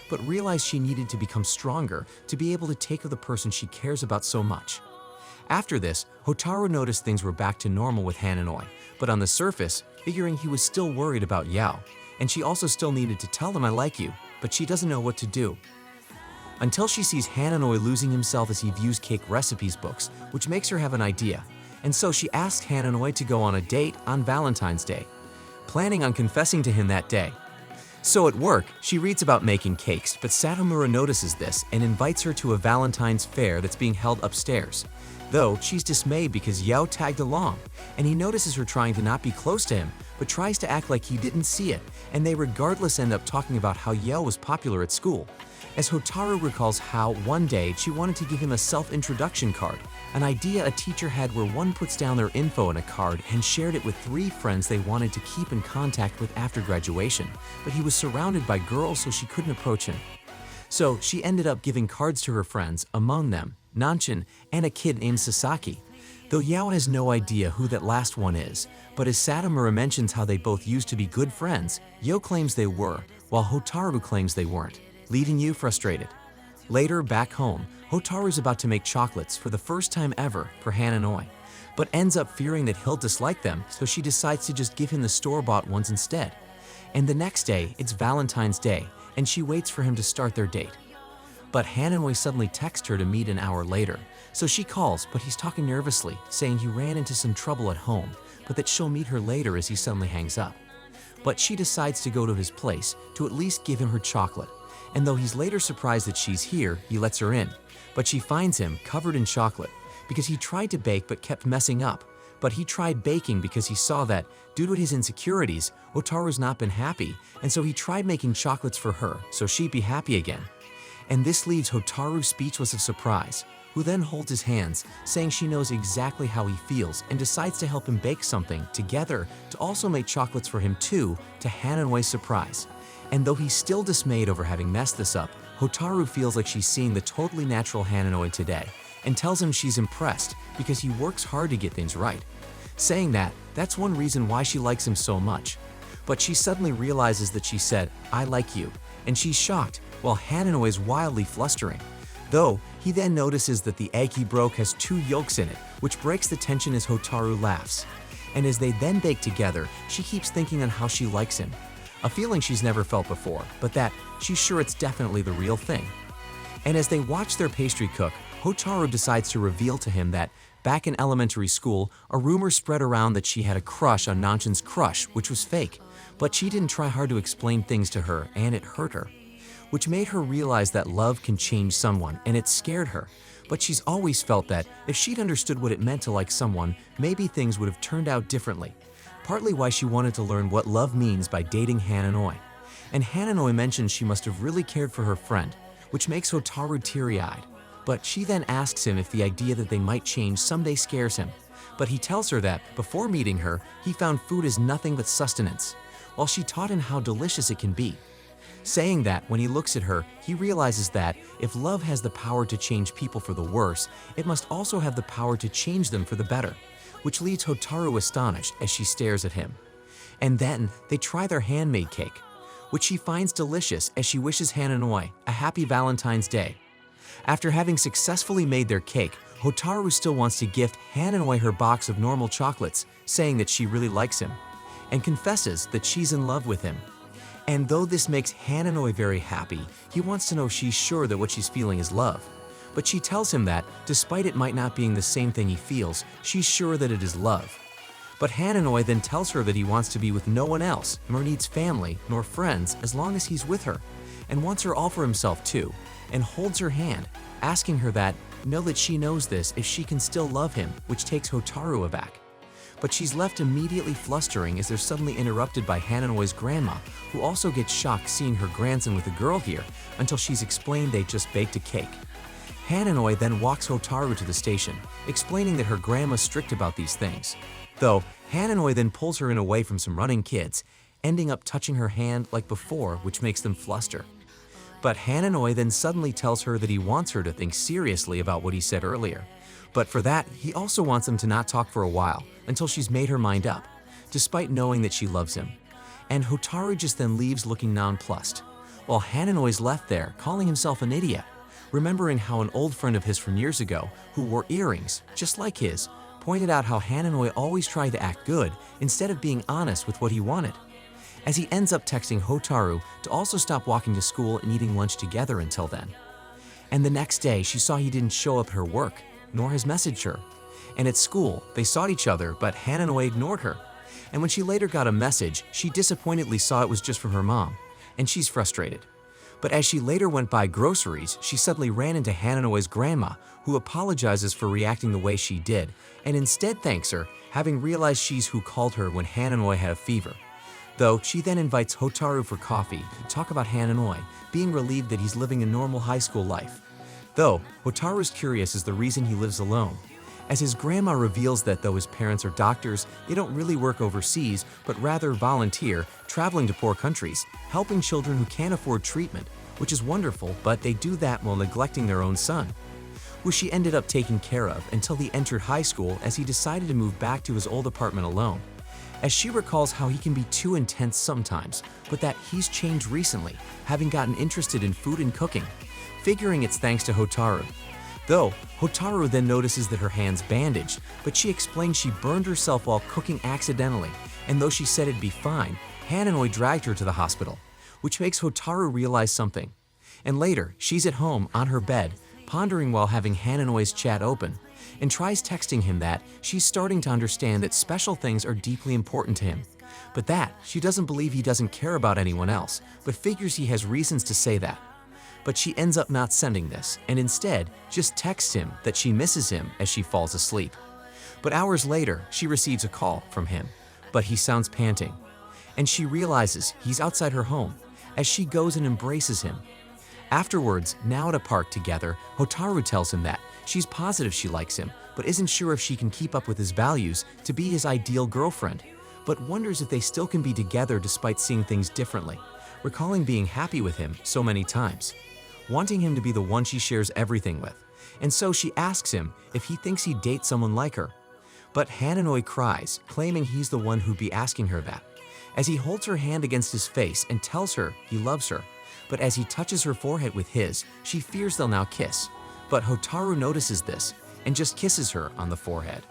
A: but realized she needed to become stronger to be able to take of the person she cares about so much. After this, Hotaru noticed things were back to normal with Hananoi, but on the surface, figuring he was still worried about Yao, and she also still needed to tell him "I like you," but she doesn't know what to do. Until she sees Hananoi losing himself as he views cake recipes books, which makes her have an idea, and so she asks Hananoi to go on a date on Valentine's Day, planning on confessing to him that day. So at work, she reads about making cakes, but Satomura notices this and invites her to a Valentine's fair that's being held upstairs. Though, she's dismayed because Yao tagged along, and he notices her trying to not be close to him, but tries to act like he didn't see it, and they regardless end up talking about how Yao was popular at school. As Hotaru recalls how, one day, she wanted to give him a self-introduction card, an idea a teacher had where one puts down their info in a card and shared it with 3 friends they wanted to keep in contact with after graduation, but he was surrounded by girls so she couldn't approach him. So she ended up giving cards to her friends, among them Nanchin and a kid named Sasaki. Though Yao has no idea who that last one is, but as Satomura mentions how they both used to be good friends, Yao claims they were, while Hotaru claims they weren't, leaving Yu frustrated. Later, back home, Hotaru's about to make chocolates for the first time ever for Hananoi, but ends up fearing that he'll dislike them, so she decides to just give him the store-bought ones instead. And the next day, it's Valentine's Day, and she waits for him to start their date. But Hananoi suddenly texts her to meet an hour later, so she calls, but he's talking nervously, saying he ran into some trouble at home, but that she'll meet her later as he suddenly hangs up. But she decides to go to his place to at least give him her chocolate, and though he's later surprised that she's here, he lets her in. But she finds him covered in chocolate because he tried to bake but kept messing up. But he tried baking because he saw that, due to his insecurities, Hotaru's not been happy, and so he tried making chocolates for her so she'd be happy again. And this leaves Hotaru speechless of surprise, who then holds his hands, saying she knows exactly how he feels and decides to help him bake something together to also make chocolates for him too, to Hananoi's surprise. And though he's still dismayed over having messed this up, Hotaru feels like she's seeing the totally natural Hananoi today and tells him she's impressed because he works hard to get things right, saying that that's one reason why she likes him so much. But she suddenly realizes that she said, "I like you," and she's shocked, while Hananoi is wildly flustering. Though, he then notices that the egg he broke has 2 yolks in it, which breaks the tension as Hotaru laughs. And as they then bake together, she keeps thinking on how she likes him, a feeling she's never felt before, but that she's sure it's definitely the real thing. And as they watch their pastry cook, Hotaru decides to reveal to him that, back in elementary school, a rumor spread around that she had a crush on Nanchin's crush, which was fake, but she didn't try hard to explain things to her, and it hurt her, which made her realize that love can change someone, and it scared her. But she's always felt that if she'd understood what it meant to like someone, maybe things would have turned out differently, partly why she wanted to learn what love means by dating Hananoi. And Hananoi mentions she must have really cared for her friend, which makes Hotaru teary-eyed. But she then asks him if the idea that they might change someday scares him. But he tells her that, before meeting her, he found food as nothing but sustenance, while she taught him how delicious it can be. Saying that, when he looks at her, he realizes that, if love has the power to change people for the worse, it must also have the power to change them for the better, which leaves Hotaru astonished as she stares at him. And then, they try their handmade cake, which she finds delicious as she wishes Hananoi a happy Valentine's Day. After having successfully made their cake, Hotaru still wants to gift Hananoi her box of normal chocolates, saying that she really likes him, and confesses that she's in love with him. And though this makes Hananoi very happy, he wants to know she's sure that what she's feeling is love. But she tells him that, despite it might not being the same thing he feels, she's sure that it is love. But Hananoi then tells her that he wants to be with no one else, nor needs family, nor friends, as long as he's with her, and wants her all for himself too, and holds her hand, asking her that, know that she knows this if she can still love him, which takes Hotaru aback. But she's left immediately flustering as they're suddenly interrupted by Hananoi's grandma, who also gets shocked seeing her grandson with a girl here, until she's explained they just baked a cake. Hananoi then walks Hotaru to the station, explaining that her grandma's strict about these things. Though, Hananoi then pulls her in away from some running kids, ending up touching her hand like before, which makes them fluster. But Hananoi then suddenly tells her that he wants her to think seriously about what he said earlier. But for that, he also wants them to not talk for a while, until she's made her mind up, despite knowing that she loves him. And Hotaru just then leaves looking nonplussed, while Hananoi's left there, calling himself an idiot, remembering how an old friend of his from years ago, who wore earrings, just like his, pointed out how Hananoi always tried to act good instead of being honest with what he wanted. As he ends up texting Hotaru to also stop walking to school and eating lunch together until then. And the next day, she saw he didn't show up at her work, nor has messaged her. And at school, they sought each other, but Hananoi ignored her. And when she later got a message, she disappointedly saw it was just from her mom, and she's frustrated. But as she later went by groceries, she suddenly ran into Hananoi's grandma, who apologizes for reacting the way she did, and instead thanks her, having realized she's who called her when Hananoi had a fever. Though, she then invites Hotaru for coffee to talk about Hananoi, being relieved that he's living a normal high school life. Though, Hotaru's curious as the reason he lives alone, as his grandma reveals that though his parents are doctors, they don't really work overseas, but rather volunteer, traveling to poor countries, helping children who can't afford treatment, which is wonderful, but they do that while neglecting their own son, who she ended up taking care of until he entered high school as he decided to move back to his old apartment alone. As she recalls how he can be too intense sometimes, but that he's changed recently, having gotten interested in food and cooking, figuring it's thanks to Hotaru. Though, Hotaru then notices that her hand's bandaged, but she explains she burned herself while cooking accidentally, and though she said it'd be fine, Hananoi dragged her to the hospital, which makes Hotaru realize something. And later, she's at home, on her bed, pondering while having Hananoi's chat open, and tries texting him that she's starting to understand that special things are deeply important to him, but that she doesn't believe he doesn't care about anyone else, but figures he has reasons to say that. But she ends up not sending this, and instead just texts him that she misses him as she falls asleep. But hours later, she receives a call from him, but he sounds panting, and she realizes he's outside her home as she goes and embraces him. Afterwards, now at a park together, Hotaru tells him that she's positive she likes him, but isn't sure if she can keep up with his values to be his ideal girlfriend, but wonders if they still can be together despite seeing things differently, recalling being happy with him so many times, wanting him to be the one she shares everything with, and so she asks him if he thinks he'd date someone like her. But Hananoi cries, claiming he's the one who'd be asking her that, as he holds her hand against his face and tells her he loves her. But as he touches her forehead with his, she fears they'll now kiss. But Hotaru notices this and just kisses her on the forehead,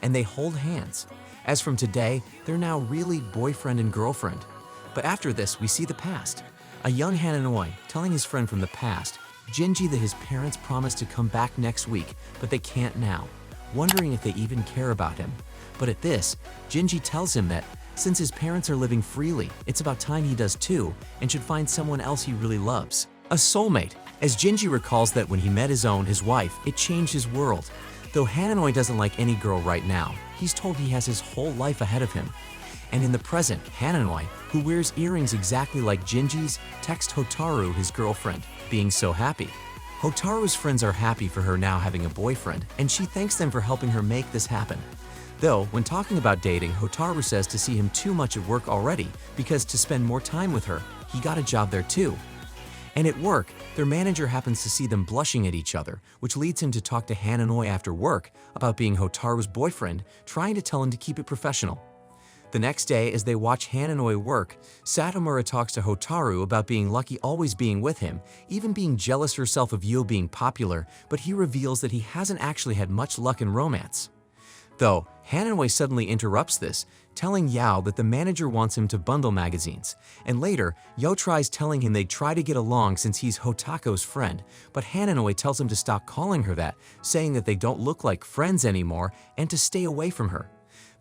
A: and they hold hands. As from today, they're now really boyfriend and girlfriend. But after this, we see the past. A young Hananoi telling his friend from the past, Jinji, that his parents promised to come back next week, but they can't now, wondering if they even care about him. But at this, Jinji tells him that since his parents are living freely, it's about time he does too, and should find someone else he really loves. A soulmate, as Jinji recalls that when he met his wife, it changed his world. Though Hananoi doesn't like any girl right now, he's told he has his whole life ahead of him. And in the present, Hananoi, who wears earrings exactly like Jinji's, texts Hotaru, his girlfriend, being so happy. Hotaru's friends are happy for her now having a boyfriend, and she thanks them for helping her make this happen. Though, when talking about dating, Hotaru says to see him too much at work already because to spend more time with her, he got a job there too. And at work, their manager happens to see them blushing at each other, which leads him to talk to Hananoi after work about being Hotaru's boyfriend, trying to tell him to keep it professional. The next day, as they watch Hanoi work, Satomura talks to Hotaru about being lucky always being with him, even being jealous herself of Yo being popular, but he reveals that he hasn't actually had much luck in romance. Though, Hanoi suddenly interrupts this, telling Yao that the manager wants him to bundle magazines, and later, Yo tries telling him they'd try to get along since he's Hotako's friend, but Hanoi tells him to stop calling her that, saying that they don't look like friends anymore and to stay away from her.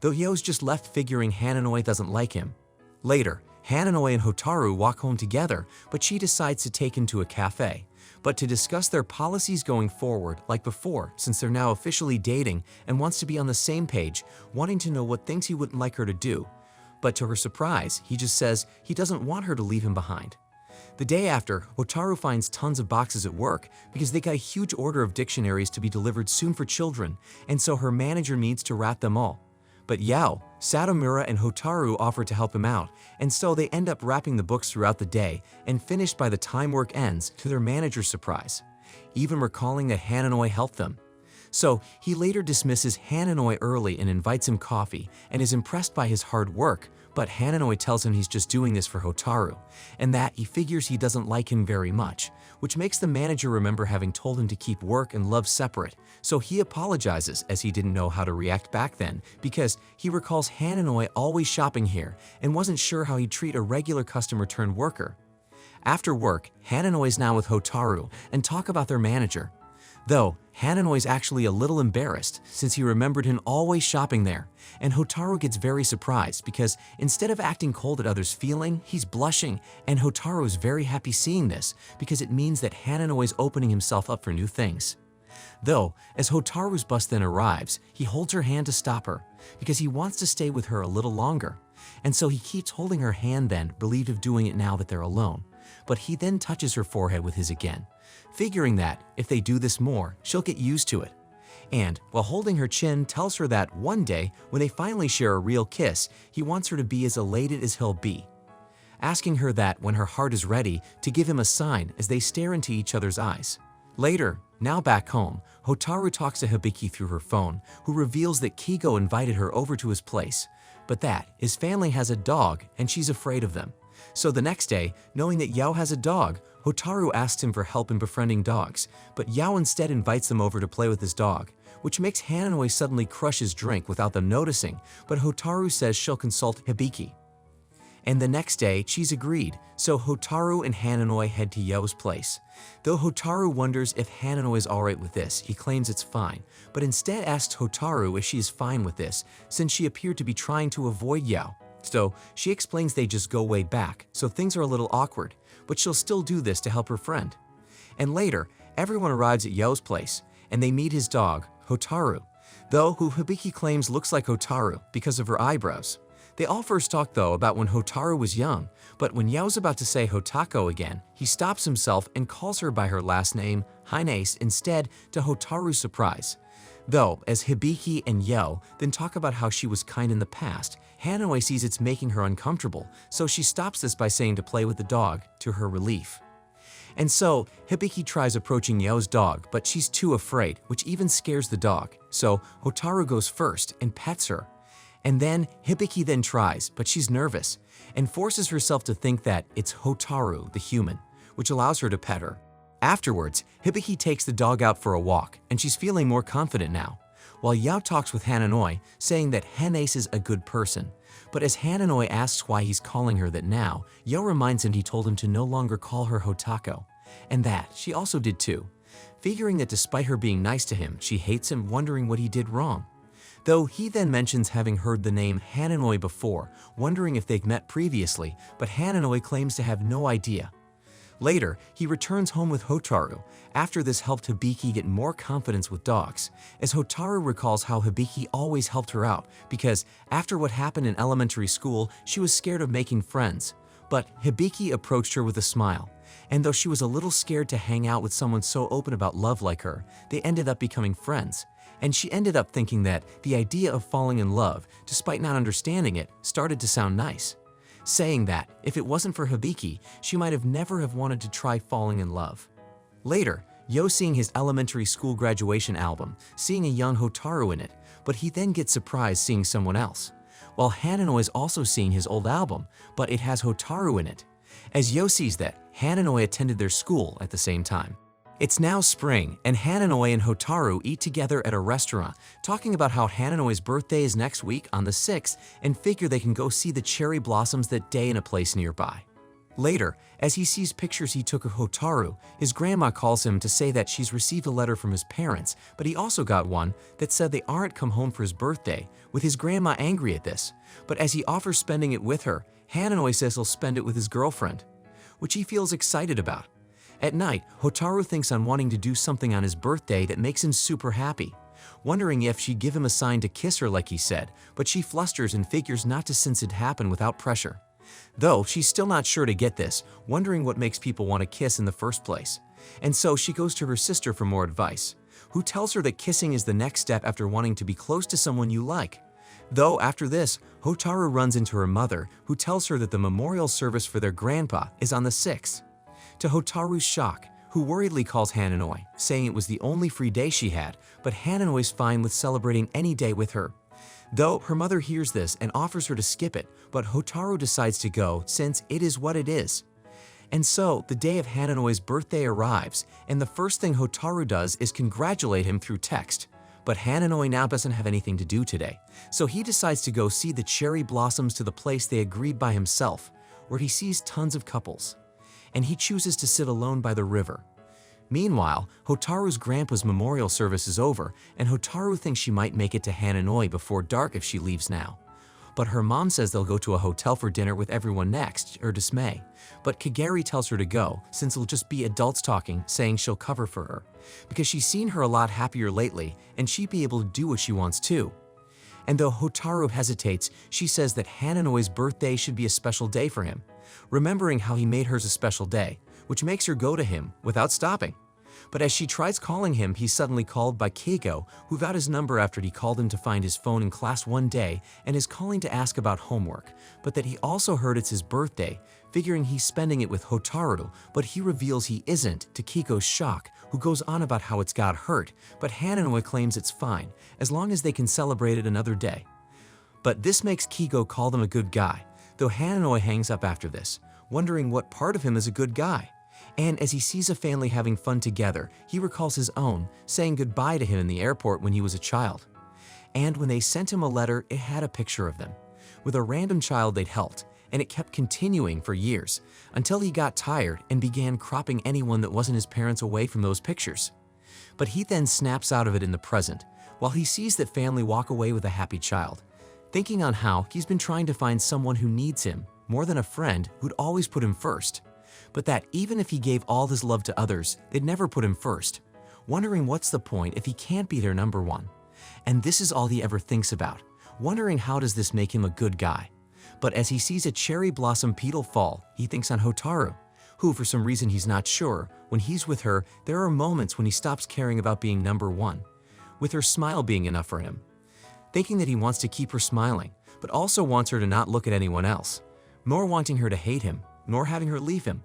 A: Though Yo's just left figuring Hanoi doesn't like him. Later, Hanoi and Hotaru walk home together, but she decides to take him to a cafe. But to discuss their policies going forward, like before, since they're now officially dating and wants to be on the same page, wanting to know what things he wouldn't like her to do. But to her surprise, he just says he doesn't want her to leave him behind. The day after, Hotaru finds tons of boxes at work because they got a huge order of dictionaries to be delivered soon for children, and so her manager needs to wrap them all. But Yao, Satomura, and Hotaru offer to help him out, and so they end up wrapping the books throughout the day and finished by the time work ends, to their manager's surprise, even recalling that Hanoi helped them. So he later dismisses Hanoi early and invites him coffee and is impressed by his hard work, but Hanoi tells him he's just doing this for Hotaru, and that he figures he doesn't like him very much, which makes the manager remember having told him to keep work and love separate, so he apologizes as he didn't know how to react back then because he recalls Hanoi always shopping here and wasn't sure how he'd treat a regular customer turned worker. After work, Hanoi's now with Hotaru and talk about their manager. Though, Hanoi's actually a little embarrassed since he remembered him always shopping there, and Hotaru gets very surprised because instead of acting cold at others' feeling, he's blushing, and Hotaru's very happy seeing this because it means that Hanoi's opening himself up for new things. Though, as Hotaru's bus then arrives, he holds her hand to stop her because he wants to stay with her a little longer, and so he keeps holding her hand then, relieved of doing it now that they're alone. But he then touches her forehead with his again, figuring that if they do this more, she'll get used to it. And, while holding her chin, tells her that one day, when they finally share a real kiss, he wants her to be as elated as he'll be, asking her that when her heart is ready, to give him a sign as they stare into each other's eyes. Later, now back home, Hotaru talks to Hibiki through her phone, who reveals that Kigo invited her over to his place, but that his family has a dog and she's afraid of them. So the next day, knowing that Yao has a dog, Hotaru asks him for help in befriending dogs, but Yao instead invites them over to play with his dog, which makes Hanoi suddenly crush his drink without them noticing, but Hotaru says she'll consult Hibiki. And the next day, she's agreed, so Hotaru and Hanoi head to Yao's place. Though Hotaru wonders if Hanoi is alright with this, he claims it's fine, but instead asks Hotaru if she is fine with this, since she appeared to be trying to avoid Yao. So she explains they just go way back, so things are a little awkward, but she'll still do this to help her friend. And later, everyone arrives at Yao's place, and they meet his dog, Hotaru, though who Hibiki claims looks like Hotaru because of her eyebrows. They all first talk though about when Hotaru was young, but when Yao's about to say Hotako again, he stops himself and calls her by her last name, Hines, instead, to Hotaru's surprise. Though, as Hibiki and Yao then talk about how she was kind in the past, Hanoi sees it's making her uncomfortable, so she stops this by saying to play with the dog, to her relief. And so, Hibiki tries approaching Yao's dog, but she's too afraid, which even scares the dog, so Hotaru goes first and pets her. And then, Hibiki then tries, but she's nervous, and forces herself to think that it's Hotaru, the human, which allows her to pet her. Afterwards, Hibiki takes the dog out for a walk, and she's feeling more confident now, while Yao talks with Hanoi, saying that Hines is a good person. But as Hanoi asks why he's calling her that now, Yao reminds him he told him to no longer call her Hotako, and that she also did too, figuring that despite her being nice to him, she hates him, wondering what he did wrong. Though he then mentions having heard the name Hanoi before, wondering if they've met previously, but Hanoi claims to have no idea. Later, he returns home with Hotaru. After this helped Hibiki get more confidence with dogs, as Hotaru recalls how Hibiki always helped her out because after what happened in elementary school, she was scared of making friends. But Hibiki approached her with a smile, and though she was a little scared to hang out with someone so open about love like her, they ended up becoming friends. And she ended up thinking that the idea of falling in love, despite not understanding it, started to sound nice, saying that if it wasn't for Hibiki, she might have never have wanted to try falling in love. Later, Yo seeing his elementary school graduation album, seeing a young Hotaru in it, but he then gets surprised seeing someone else. while Hananoi is also seeing his old album, but it has Hotaru in it. As Yo sees that, Hananoi attended their school at the same time. It's now spring, and Hananoi and Hotaru eat together at a restaurant, talking about how Hananoi's birthday is next week on the 6th and figure they can go see the cherry blossoms that day in a place nearby. Later, as he sees pictures he took of Hotaru, his grandma calls him to say that she's received a letter from his parents, but he also got one that said they aren't come home for his birthday, with his grandma angry at this. But as he offers spending it with her, Hananoi says he'll spend it with his girlfriend, which he feels excited about. At night, Hotaru thinks on wanting to do something on his birthday that makes him super happy, wondering if she'd give him a sign to kiss her like he said, but she flusters and figures not to since it happened without pressure. Though she's still not sure to get this, wondering what makes people want to kiss in the first place. And so she goes to her sister for more advice, who tells her that kissing is the next step after wanting to be close to someone you like. Though after this, Hotaru runs into her mother, who tells her that the memorial service for their grandpa is on the 6th. To Hotaru's shock, who worriedly calls Hananoi, saying it was the only free day she had, but Hananoi's fine with celebrating any day with her. Though her mother hears this and offers her to skip it, but Hotaru decides to go since it is what it is. And so, the day of Hananoi's birthday arrives, and the first thing Hotaru does is congratulate him through text. But Hananoi now doesn't have anything to do today, so he decides to go see the cherry blossoms to the place they agreed by himself, where he sees tons of couples. And he chooses to sit alone by the river. Meanwhile, Hotaru's grandpa's memorial service is over, and Hotaru thinks she might make it to Hananoi before dark if she leaves now. But her mom says they'll go to a hotel for dinner with everyone next, her dismay. But Kageri tells her to go, since it'll just be adults talking, saying she'll cover for her, because she's seen her a lot happier lately, and she'd be able to do what she wants too. And though Hotaru hesitates, she says that Hananoi's birthday should be a special day for him, remembering how he made hers a special day, which makes her go to him without stopping. But as she tries calling him, he's suddenly called by Keiko, who got his number after he called him to find his phone in class one day and is calling to ask about homework, but that he also heard it's his birthday, figuring he's spending it with Hotaru, but he reveals he isn't, to Keiko's shock, who goes on about how it's got hurt, but Hananoi claims it's fine, as long as they can celebrate it another day. But this makes Keiko call them a good guy, though Hananoi hangs up after this, wondering what part of him is a good guy. And as he sees a family having fun together, he recalls his own, saying goodbye to him in the airport when he was a child. And when they sent him a letter, it had a picture of them, with a random child they'd helped, and it kept continuing for years, until he got tired and began cropping anyone that wasn't his parents away from those pictures. But he then snaps out of it in the present, while he sees that family walk away with a happy child, thinking on how he's been trying to find someone who needs him, more than a friend who'd always put him first. But that even if he gave all his love to others, they'd never put him first, wondering what's the point if he can't be their number one. And this is all he ever thinks about, wondering how does this make him a good guy. But as he sees a cherry blossom petal fall, he thinks on Hotaru, who for some reason he's not sure, when he's with her, there are moments when he stops caring about being number one, with her smile being enough for him. Thinking that he wants to keep her smiling, but also wants her to not look at anyone else, nor wanting her to hate him, nor having her leave him.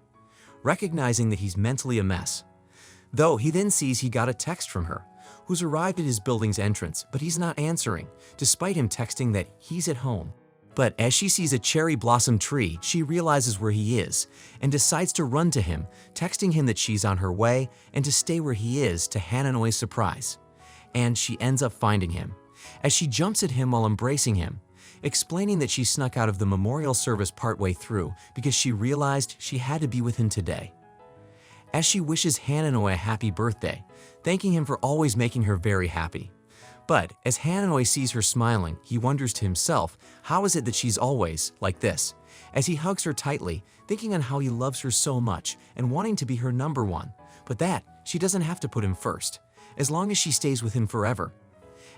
A: Recognizing that he's mentally a mess. Though he then sees he got a text from her, who's arrived at his building's entrance, but he's not answering, despite him texting that he's at home. But as she sees a cherry blossom tree, she realizes where he is, and decides to run to him, texting him that she's on her way and to stay where he is to Hananoi's surprise. And she ends up finding him, as she jumps at him while embracing him, explaining that she snuck out of the memorial service partway through because she realized she had to be with him today. As she wishes Hananoi a happy birthday, thanking him for always making her very happy. But as Hananoi sees her smiling, he wonders to himself, how is it that she's always like this? As he hugs her tightly, thinking on how he loves her so much and wanting to be her number one, but that she doesn't have to put him first, as long as she stays with him forever.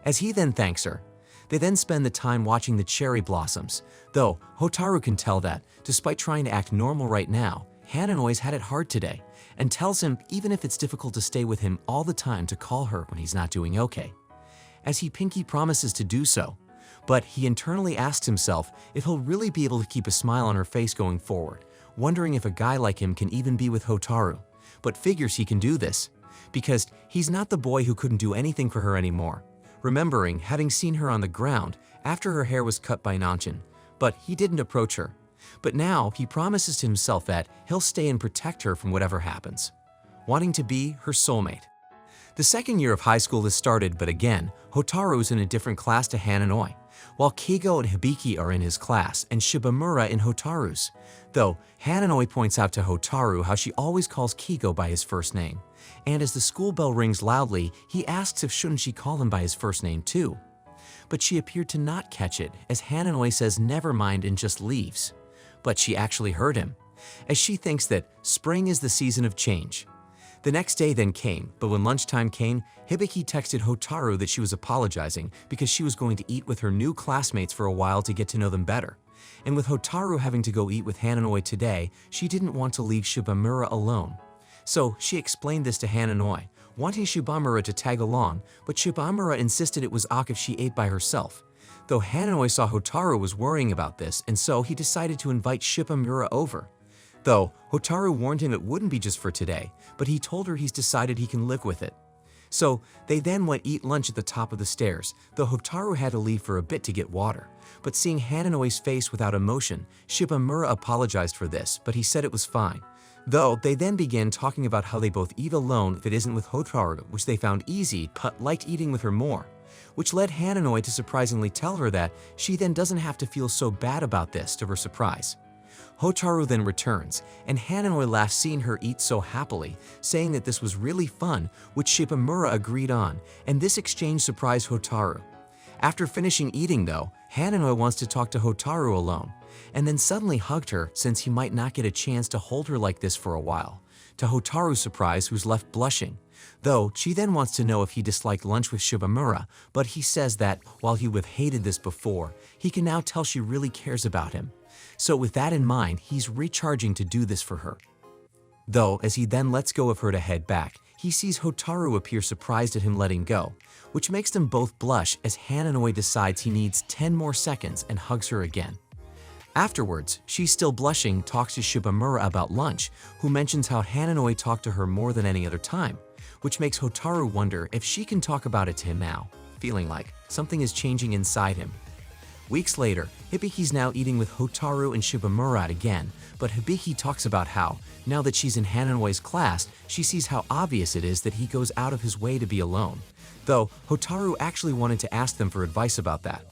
A: As he then thanks her, they then spend the time watching the cherry blossoms, though Hotaru can tell that, despite trying to act normal right now, Hananoi's had it hard today, and tells him even if it's difficult to stay with him all the time to call her when he's not doing okay. As he pinky promises to do so, but he internally asks himself if he'll really be able to keep a smile on her face going forward, wondering if a guy like him can even be with Hotaru, but figures he can do this, because he's not the boy who couldn't do anything for her anymore. Remembering having seen her on the ground after her hair was cut by Nanchan, but he didn't approach her. But now he promises to himself that he'll stay and protect her from whatever happens, wanting to be her soulmate. The second year of high school has started, but again, Hotaru is in a different class to Hananoi, while Keigo and Hibiki are in his class and Shibamura in Hotaru's. Though, Hananoi points out to Hotaru how she always calls Keigo by his first name, and as the school bell rings loudly, he asks if shouldn't she call him by his first name too. But she appeared to not catch it, as Hananoi says never mind and just leaves. But she actually heard him, as she thinks that spring is the season of change. The next day then came, but when lunchtime came, Hibiki texted Hotaru that she was apologizing because she was going to eat with her new classmates for a while to get to know them better. And with Hotaru having to go eat with Hananoi today, she didn't want to leave Shibamura alone. So she explained this to Hananoi, wanting Shibamura to tag along, but Shibamura insisted it was awkward if she ate by herself. Though Hananoi saw Hotaru was worrying about this, and so he decided to invite Shibamura over. Though, Hotaru warned him it wouldn't be just for today, but he told her he's decided he can live with it. So, they then went eat lunch at the top of the stairs, though Hotaru had to leave for a bit to get water. But seeing Hananoi's face without emotion, Shibamura apologized for this, but he said it was fine. Though, they then began talking about how they both eat alone if it isn't with Hotaru, which they found easy, but liked eating with her more. Which led Hananoi to surprisingly tell her that she then doesn't have to feel so bad about this, to her surprise. Hotaru then returns, and Hananoi laughs seeing her eat so happily, saying that this was really fun, which Shibamura agreed on, and this exchange surprised Hotaru. After finishing eating though, Hananoi wants to talk to Hotaru alone, and then suddenly hugged her since he might not get a chance to hold her like this for a while, to Hotaru's surprise, who's left blushing. Though, she then wants to know if he disliked lunch with Shibamura, but he says that, while he would have hated this before, he can now tell she really cares about him. So with that in mind, he's recharging to do this for her. Though, as he then lets go of her to head back, he sees Hotaru appear surprised at him letting go, which makes them both blush as Hananoi decides he needs 10 more seconds and hugs her again. Afterwards, she's still blushing, talks to Shibamura about lunch, who mentions how Hananoi talked to her more than any other time, which makes Hotaru wonder if she can talk about it to him now, feeling like something is changing inside him. Weeks later, Hibiki's now eating with Hotaru and Shibamura again, but Hibiki talks about how, now that she's in Hananoi's class, she sees how obvious it is that he goes out of his way to be alone, though Hotaru actually wanted to ask them for advice about that.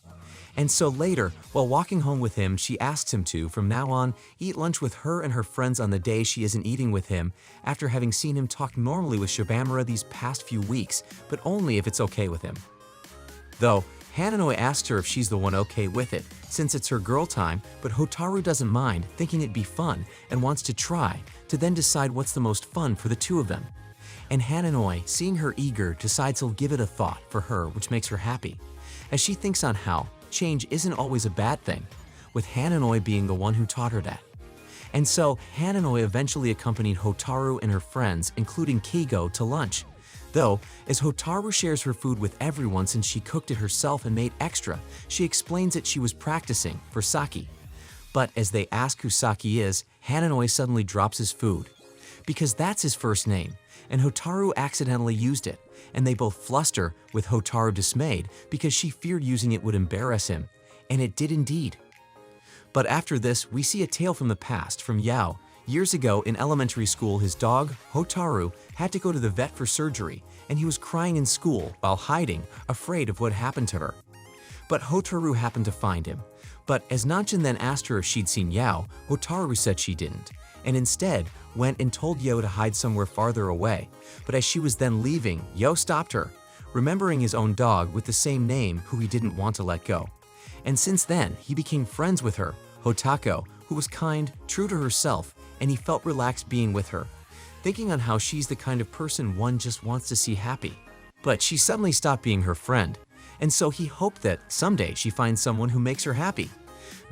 A: And so later, while walking home with him, she asks him to, from now on, eat lunch with her and her friends on the day she isn't eating with him, after having seen him talk normally with Shibamura these past few weeks, but only if it's okay with him. Though, Hananoi asks her if she's the one okay with it, since it's her girl time, but Hotaru doesn't mind, thinking it'd be fun, and wants to try, to then decide what's the most fun for the two of them. And Hananoi, seeing her eager, decides he'll give it a thought for her, which makes her happy, as she thinks on how change isn't always a bad thing, with Hananoi being the one who taught her that. And so, Hananoi eventually accompanied Hotaru and her friends, including Keigo, to lunch. Though, as Hotaru shares her food with everyone since she cooked it herself and made extra, she explains that she was practicing for Saki. But as they ask who Saki is, Hananoi suddenly drops his food, because that's his first name, and Hotaru accidentally used it, and they both fluster, with Hotaru dismayed because she feared using it would embarrass him, and it did indeed. But after this, we see a tale from the past from Yao. Years ago in elementary school, his dog, Hotaru, had to go to the vet for surgery, and he was crying in school while hiding, afraid of what happened to her. But Hotaru happened to find him. But as Nanchan then asked her if she'd seen Yao, Hotaru said she didn't, and instead went and told Yao to hide somewhere farther away. But as she was then leaving, Yao stopped her, remembering his own dog with the same name who he didn't want to let go. And since then, he became friends with her, Hotako, who was kind, true to herself, and he felt relaxed being with her, thinking on how she's the kind of person one just wants to see happy. But she suddenly stopped being her friend, and so he hoped that someday she finds someone who makes her happy.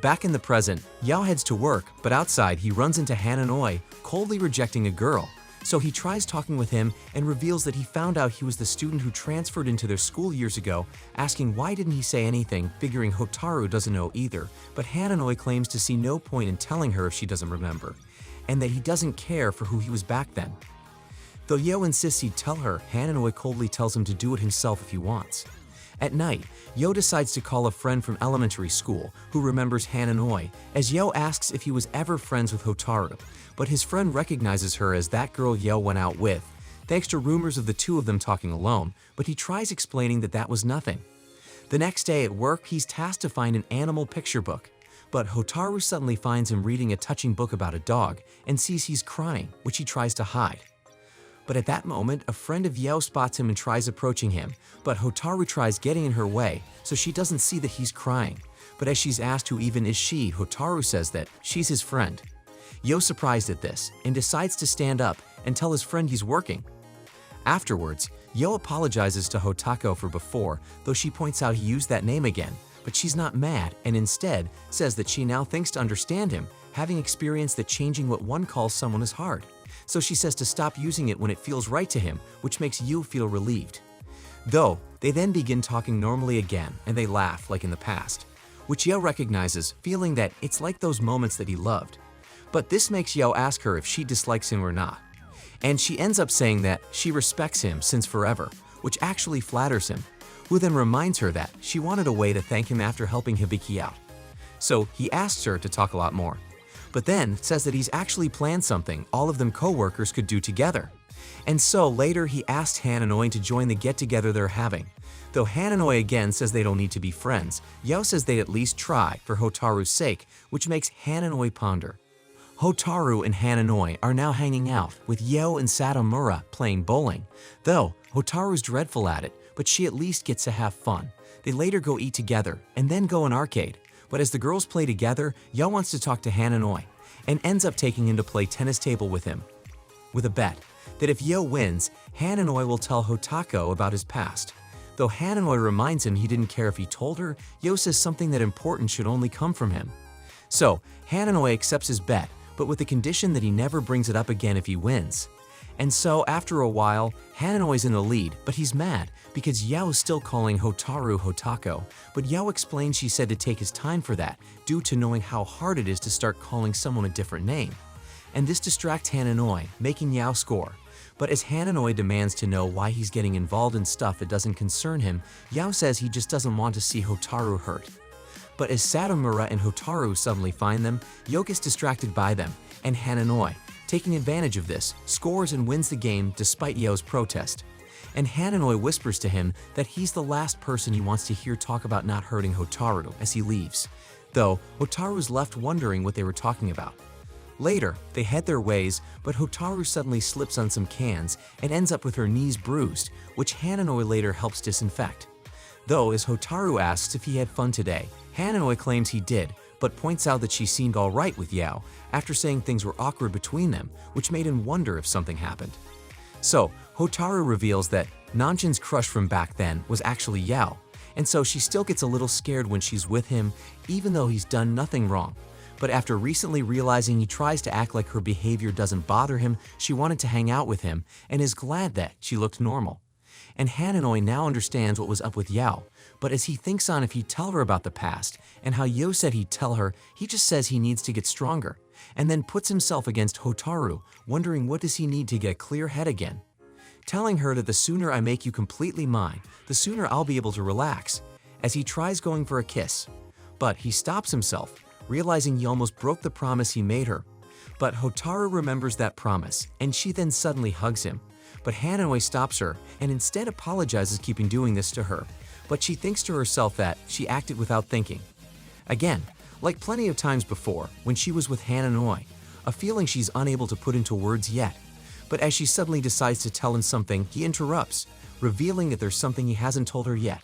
A: Back in the present, Yao heads to work, but outside he runs into Hananoi, coldly rejecting a girl. So he tries talking with him and reveals that he found out he was the student who transferred into their school years ago, asking why didn't he say anything, figuring Hotaru doesn't know either, but Hananoi claims to see no point in telling her if she doesn't remember, and that he doesn't care for who he was back then. Though Yao insists he'd tell her, Hananoi coldly tells him to do it himself if he wants. At night, Yo decides to call a friend from elementary school who remembers Hananoi, as Yo asks if he was ever friends with Hotaru, but his friend recognizes her as that girl Yo went out with, thanks to rumors of the two of them talking alone, but he tries explaining that that was nothing. The next day at work, he's tasked to find an animal picture book, but Hotaru suddenly finds him reading a touching book about a dog and sees he's crying, which he tries to hide. But at that moment, a friend of Yo spots him and tries approaching him, but Hotaru tries getting in her way, so she doesn't see that he's crying. But as she's asked who even is she, Hotaru says that she's his friend. Yo's surprised at this and decides to stand up and tell his friend he's working. Afterwards, Yo apologizes to Hotako for before, though she points out he used that name again, but she's not mad and instead says that she now thinks to understand him, having experienced that changing what one calls someone is hard. So she says to stop using it when it feels right to him, which makes Yo feel relieved. Though, they then begin talking normally again and they laugh like in the past, which Yo recognizes, feeling that it's like those moments that he loved. But this makes Yo ask her if she dislikes him or not. And she ends up saying that she respects him since forever, which actually flatters him, who then reminds her that she wanted a way to thank him after helping Hibiki out. So he asks her to talk a lot more, but then says that he's actually planned something all of them co-workers could do together. And so later he asked Hananoi to join the get-together they're having. Though Hananoi again says they don't need to be friends, Yo says they'd at least try for Hotaru's sake, which makes Hananoi ponder. Hotaru and Hananoi are now hanging out, with Yo and Satomura playing bowling. Though Hotaru's dreadful at it, but she at least gets to have fun. They later go eat together and then go an arcade. But as the girls play together, Yo wants to talk to Hananoi and ends up taking him to play tennis table with him, with a bet that if Yo wins, Hananoi will tell Hotako about his past. Though Hananoi reminds him he didn't care if he told her, Yo says something that important should only come from him. So Hananoi accepts his bet, but with the condition that he never brings it up again if he wins. And so after a while, Hananoi's in the lead, but he's mad because Yo is still calling Hotaru Hotako, but Yo explains she said to take his time for that due to knowing how hard it is to start calling someone a different name. And this distracts Hananoi, making Yo score. But as Hananoi demands to know why he's getting involved in stuff that doesn't concern him, Yo says he just doesn't want to see Hotaru hurt. But as Satomura and Hotaru suddenly find them, Yo gets distracted by them, and Hananoi, taking advantage of this, scores and wins the game despite Yo's protest. And Hananoi whispers to him that he's the last person he wants to hear talk about not hurting Hotaru as he leaves, though Hotaru's left wondering what they were talking about. Later, they head their ways, but Hotaru suddenly slips on some cans and ends up with her knees bruised, which Hananoi later helps disinfect. Though, as Hotaru asks if he had fun today, Hananoi claims he did, but points out that she seemed alright with Yo after saying things were awkward between them, which made him wonder if something happened. So, Hotaru reveals that Nanchin's crush from back then was actually Yo, and so she still gets a little scared when she's with him, even though he's done nothing wrong. But after recently realizing he tries to act like her behavior doesn't bother him, she wanted to hang out with him and is glad that she looked normal. And Hananoi now understands what was up with Yo, but as he thinks on if he'd tell her about the past and how Yo said he'd tell her, he just says he needs to get stronger, and then puts himself against Hotaru, wondering what does he need to get a clear head again. Telling her that the sooner I make you completely mine, the sooner I'll be able to relax, as he tries going for a kiss. But he stops himself, realizing he almost broke the promise he made her. But Hotaru remembers that promise, and she then suddenly hugs him. But Hananoi stops her and instead apologizes keeping doing this to her, but she thinks to herself that she acted without thinking. Again, like plenty of times before, when she was with Hananoi, a feeling she's unable to put into words yet. But as she suddenly decides to tell him something, he interrupts, revealing that there's something he hasn't told her yet.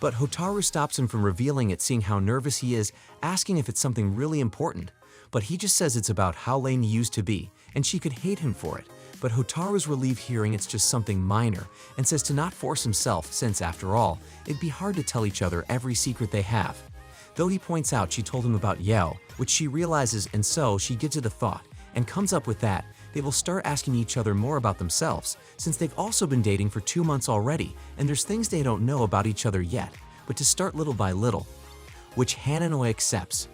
A: But Hotaru stops him from revealing it, seeing how nervous he is, asking if it's something really important. But he just says it's about how lame he used to be, and she could hate him for it. But Hotaru's relieved hearing it's just something minor, and says to not force himself since, after all, it'd be hard to tell each other every secret they have. Though he points out she told him about Yo, which she realizes, and so she gives it a thought, and comes up with that they will start asking each other more about themselves, since they've also been dating for 2 months already, and there's things they don't know about each other yet, but to start little by little, which Hananoi accepts.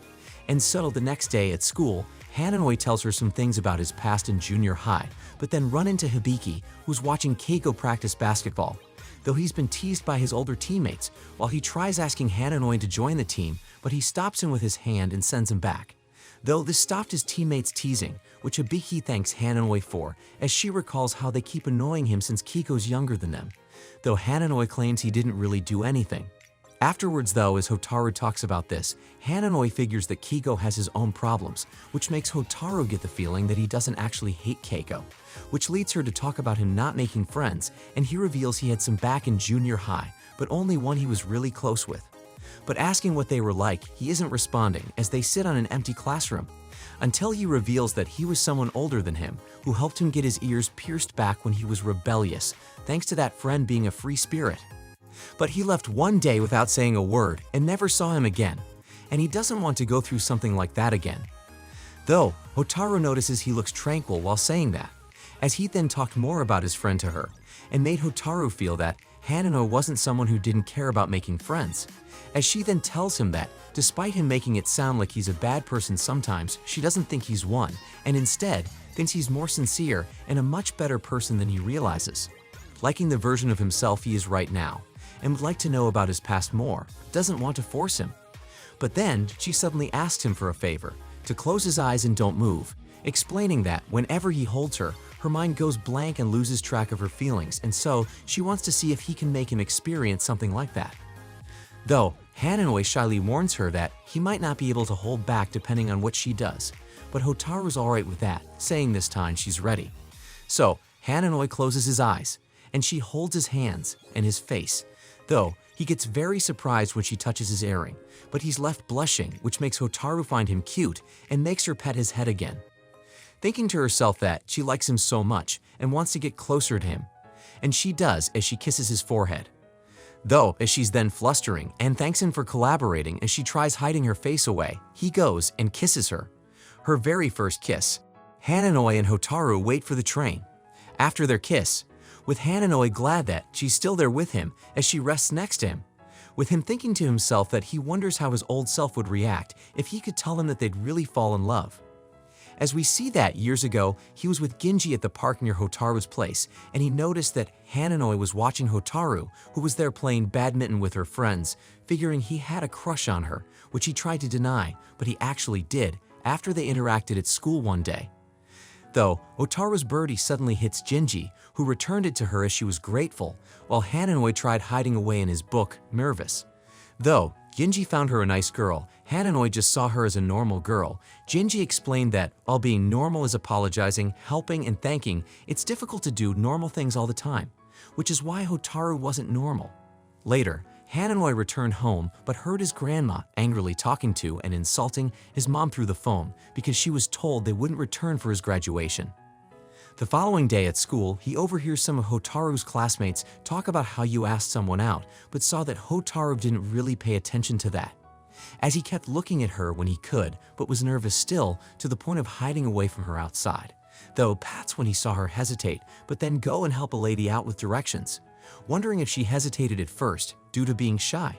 A: And so the next day at school, Hananoi tells her some things about his past in junior high, but then run into Hibiki, who's watching Keiko practice basketball. though he's been teased by his older teammates while he tries asking Hananoi to join the team, but he stops him with his hand and sends him back. Though this stopped his teammates' teasing, which Hibiki thanks Hananoi for, as she recalls how they keep annoying him since Kiko's younger than them, though Hananoi claims he didn't really do anything. Afterwards though, as Hotaru talks about this, Hananoi figures that Kiko has his own problems, which makes Hotaru get the feeling that he doesn't actually hate Keiko, which leads her to talk about him not making friends, and he reveals he had some back in junior high, but only one he was really close with. But asking what they were like, he isn't responding as they sit on an empty classroom, until he reveals that he was someone older than him who helped him get his ears pierced back when he was rebellious, thanks to that friend being a free spirit. But he left one day without saying a word and never saw him again, and he doesn't want to go through something like that again. Though, Hotaru notices he looks tranquil while saying that, as he then talked more about his friend to her, and made Hotaru feel that Hanano wasn't someone who didn't care about making friends, as she then tells him that, despite him making it sound like he's a bad person sometimes, she doesn't think he's one, and instead thinks he's more sincere and a much better person than he realizes, liking the version of himself he is right now, and would like to know about his past more, doesn't want to force him. But then she suddenly asks him for a favor, to close his eyes and don't move, explaining that whenever he holds her, her mind goes blank and loses track of her feelings, and so she wants to see if he can make him experience something like that. Though, Hananoi shyly warns her that he might not be able to hold back depending on what she does, but Hotaru's alright with that, saying this time she's ready. So, Hananoi closes his eyes, and she holds his hands and his face, though he gets very surprised when she touches his earring, but he's left blushing, which makes Hotaru find him cute and makes her pet his head again, thinking to herself that she likes him so much and wants to get closer to him, and she does as she kisses his forehead. Though, as she's then flustering and thanks him for collaborating as she tries hiding her face away, he goes and kisses her. Her very first kiss. Hananoi and Hotaru wait for the train. After their kiss, with Hananoi glad that she's still there with him as she rests next to him, with him thinking to himself that he wonders how his old self would react if he could tell him that they'd really fall in love. As we see that years ago, he was with Ginji at the park near Hotaru's place, and he noticed that Hananoi was watching Hotaru, who was there playing badminton with her friends, figuring he had a crush on her, which he tried to deny, but he actually did after they interacted at school one day. Though, Hotaru's birdie suddenly hits Ginji, who returned it to her as she was grateful, while Hananoi tried hiding away in his book, nervous. Though Ginji found her a nice girl, Hananoi just saw her as a normal girl. Ginji explained that, while being normal is apologizing, helping, and thanking, it's difficult to do normal things all the time, which is why Hotaru wasn't normal. Later, Hananoi returned home but heard his grandma angrily talking to and insulting his mom through the phone because she was told they wouldn't return for his graduation. The following day at school, he overhears some of Hotaru's classmates talk about how you asked someone out, but saw that Hotaru didn't really pay attention to that, as he kept looking at her when he could, but was nervous still to the point of hiding away from her outside. Though that's when he saw her hesitate, but then go and help a lady out with directions, wondering if she hesitated at first due to being shy.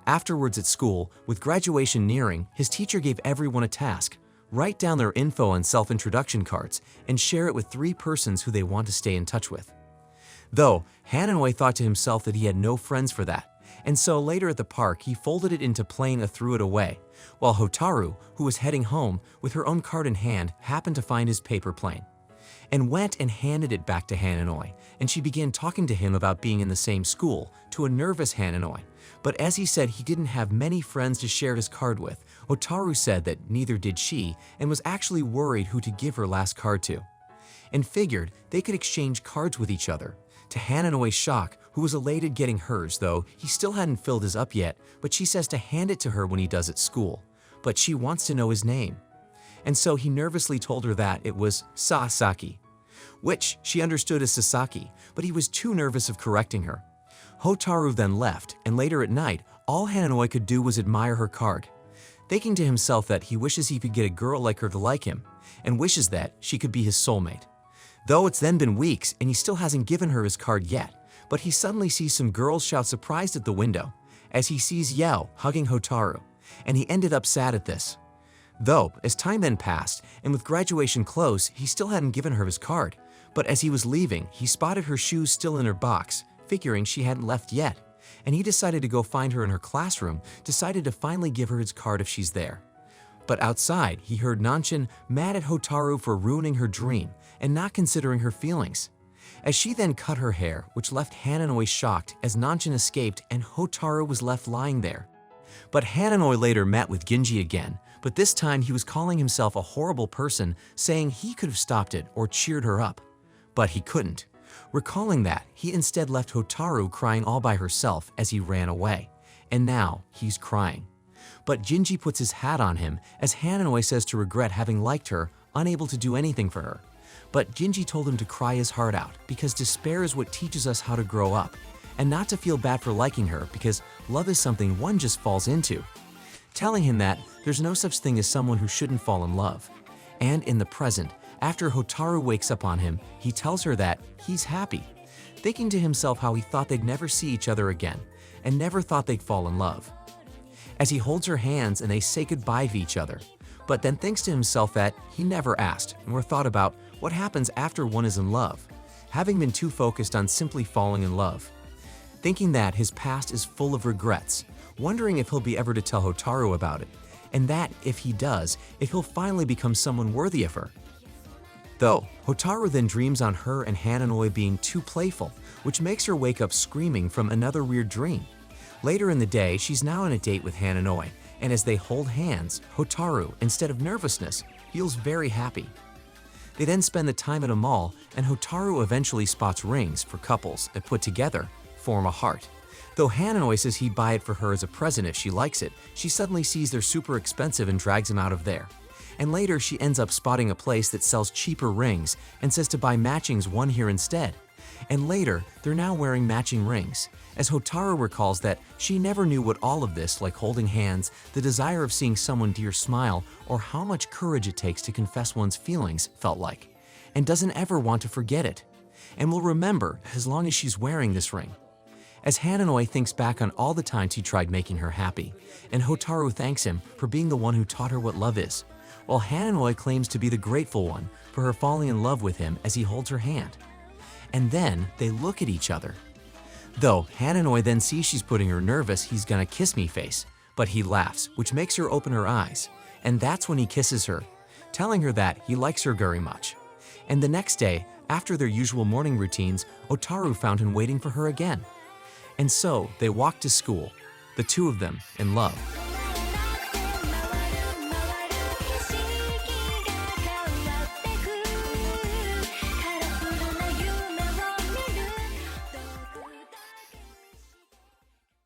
A: Afterwards at school, with graduation nearing, his teacher gave everyone a task: write down their info on self-introduction cards and share it with 3 persons who they want to stay in touch with. Though, Hananoi thought to himself that he had no friends for that, and so later at the park he folded it into playing a threw it away, while Hotaru, who was heading home with her own card in hand, happened to find his paper plane, and went and handed it back to Hananoi, and she began talking to him about being in the same school, to a nervous Hananoi. But as he said he didn't have many friends to share his card with, Hotaru said that neither did she and was actually worried who to give her last card to, and figured they could exchange cards with each other. To Hananoi's shock, who was elated getting hers, though he still hadn't filled his up yet, but she says to hand it to her when he does at school, but she wants to know his name. And so he nervously told her that it was Sasaki, which she understood as Sasaki, but he was too nervous of correcting her. Hotaru then left, and later at night, all Hananoi could do was admire her card, thinking to himself that he wishes he could get a girl like her to like him, and wishes that she could be his soulmate. Though it's then been weeks and he still hasn't given her his card yet, but he suddenly sees some girls shout surprised at the window, as he sees Yao hugging Hotaru, and he ended up sad at this. Though, as time then passed, and with graduation close, he still hadn't given her his card, but as he was leaving, he spotted her shoes still in her box, figuring she hadn't left yet, and he decided to go find her in her classroom, decided to finally give her his card if she's there. But outside, he heard Nanchan mad at Hotaru for ruining her dream and not considering her feelings. As she then cut her hair, which left Hananoi shocked as Nanchan escaped and Hotaru was left lying there. But Hananoi later met with Ginji again, but this time he was calling himself a horrible person, saying he could have stopped it or cheered her up. But he couldn't. Recalling that, he instead left Hotaru crying all by herself as he ran away. And now he's crying. But Ginji puts his hat on him as Hananoi says to regret having liked her, unable to do anything for her. But Ginji told him to cry his heart out because despair is what teaches us how to grow up, and not to feel bad for liking her because love is something one just falls into. Telling him that there's no such thing as someone who shouldn't fall in love. And in the present, after Hotaru wakes up on him, he tells her that he's happy, thinking to himself how he thought they'd never see each other again and never thought they'd fall in love. As he holds her hands and they say goodbye to each other, but then thinks to himself that he never asked nor thought about what happens after one is in love, having been too focused on simply falling in love. Thinking that his past is full of regrets, wondering if he'll be ever to tell Hotaru about it, and that, if he does, if he'll finally become someone worthy of her. Though, Hotaru then dreams on her and Hananoi being too playful, which makes her wake up screaming from another weird dream. Later in the day, she's now on a date with Hananoi, and as they hold hands, Hotaru, instead of nervousness, feels very happy. They then spend the time at a mall, and Hotaru eventually spots rings for couples that put together form a heart. Though Hananoi says he'd buy it for her as a present if she likes it, she suddenly sees they're super expensive and drags him out of there. And later she ends up spotting a place that sells cheaper rings and says to buy matchings one here instead. And later, they're now wearing matching rings, as Hotaru recalls that she never knew what all of this, like holding hands, the desire of seeing someone dear smile, or how much courage it takes to confess one's feelings, felt like, and doesn't ever want to forget it, and will remember as long as she's wearing this ring. As Hananoi thinks back on all the times he tried making her happy, and Hotaru thanks him for being the one who taught her what love is, while Hananoi claims to be the grateful one for her falling in love with him as he holds her hand. And then they look at each other. Though Hananoi then sees she's putting her nervous "he's gonna kiss me" face, but he laughs, which makes her open her eyes, and that's when he kisses her, telling her that he likes her very much. And the next day, after their usual morning routines, Hotaru found him waiting for her again. And so they walked to school, the two of them in love.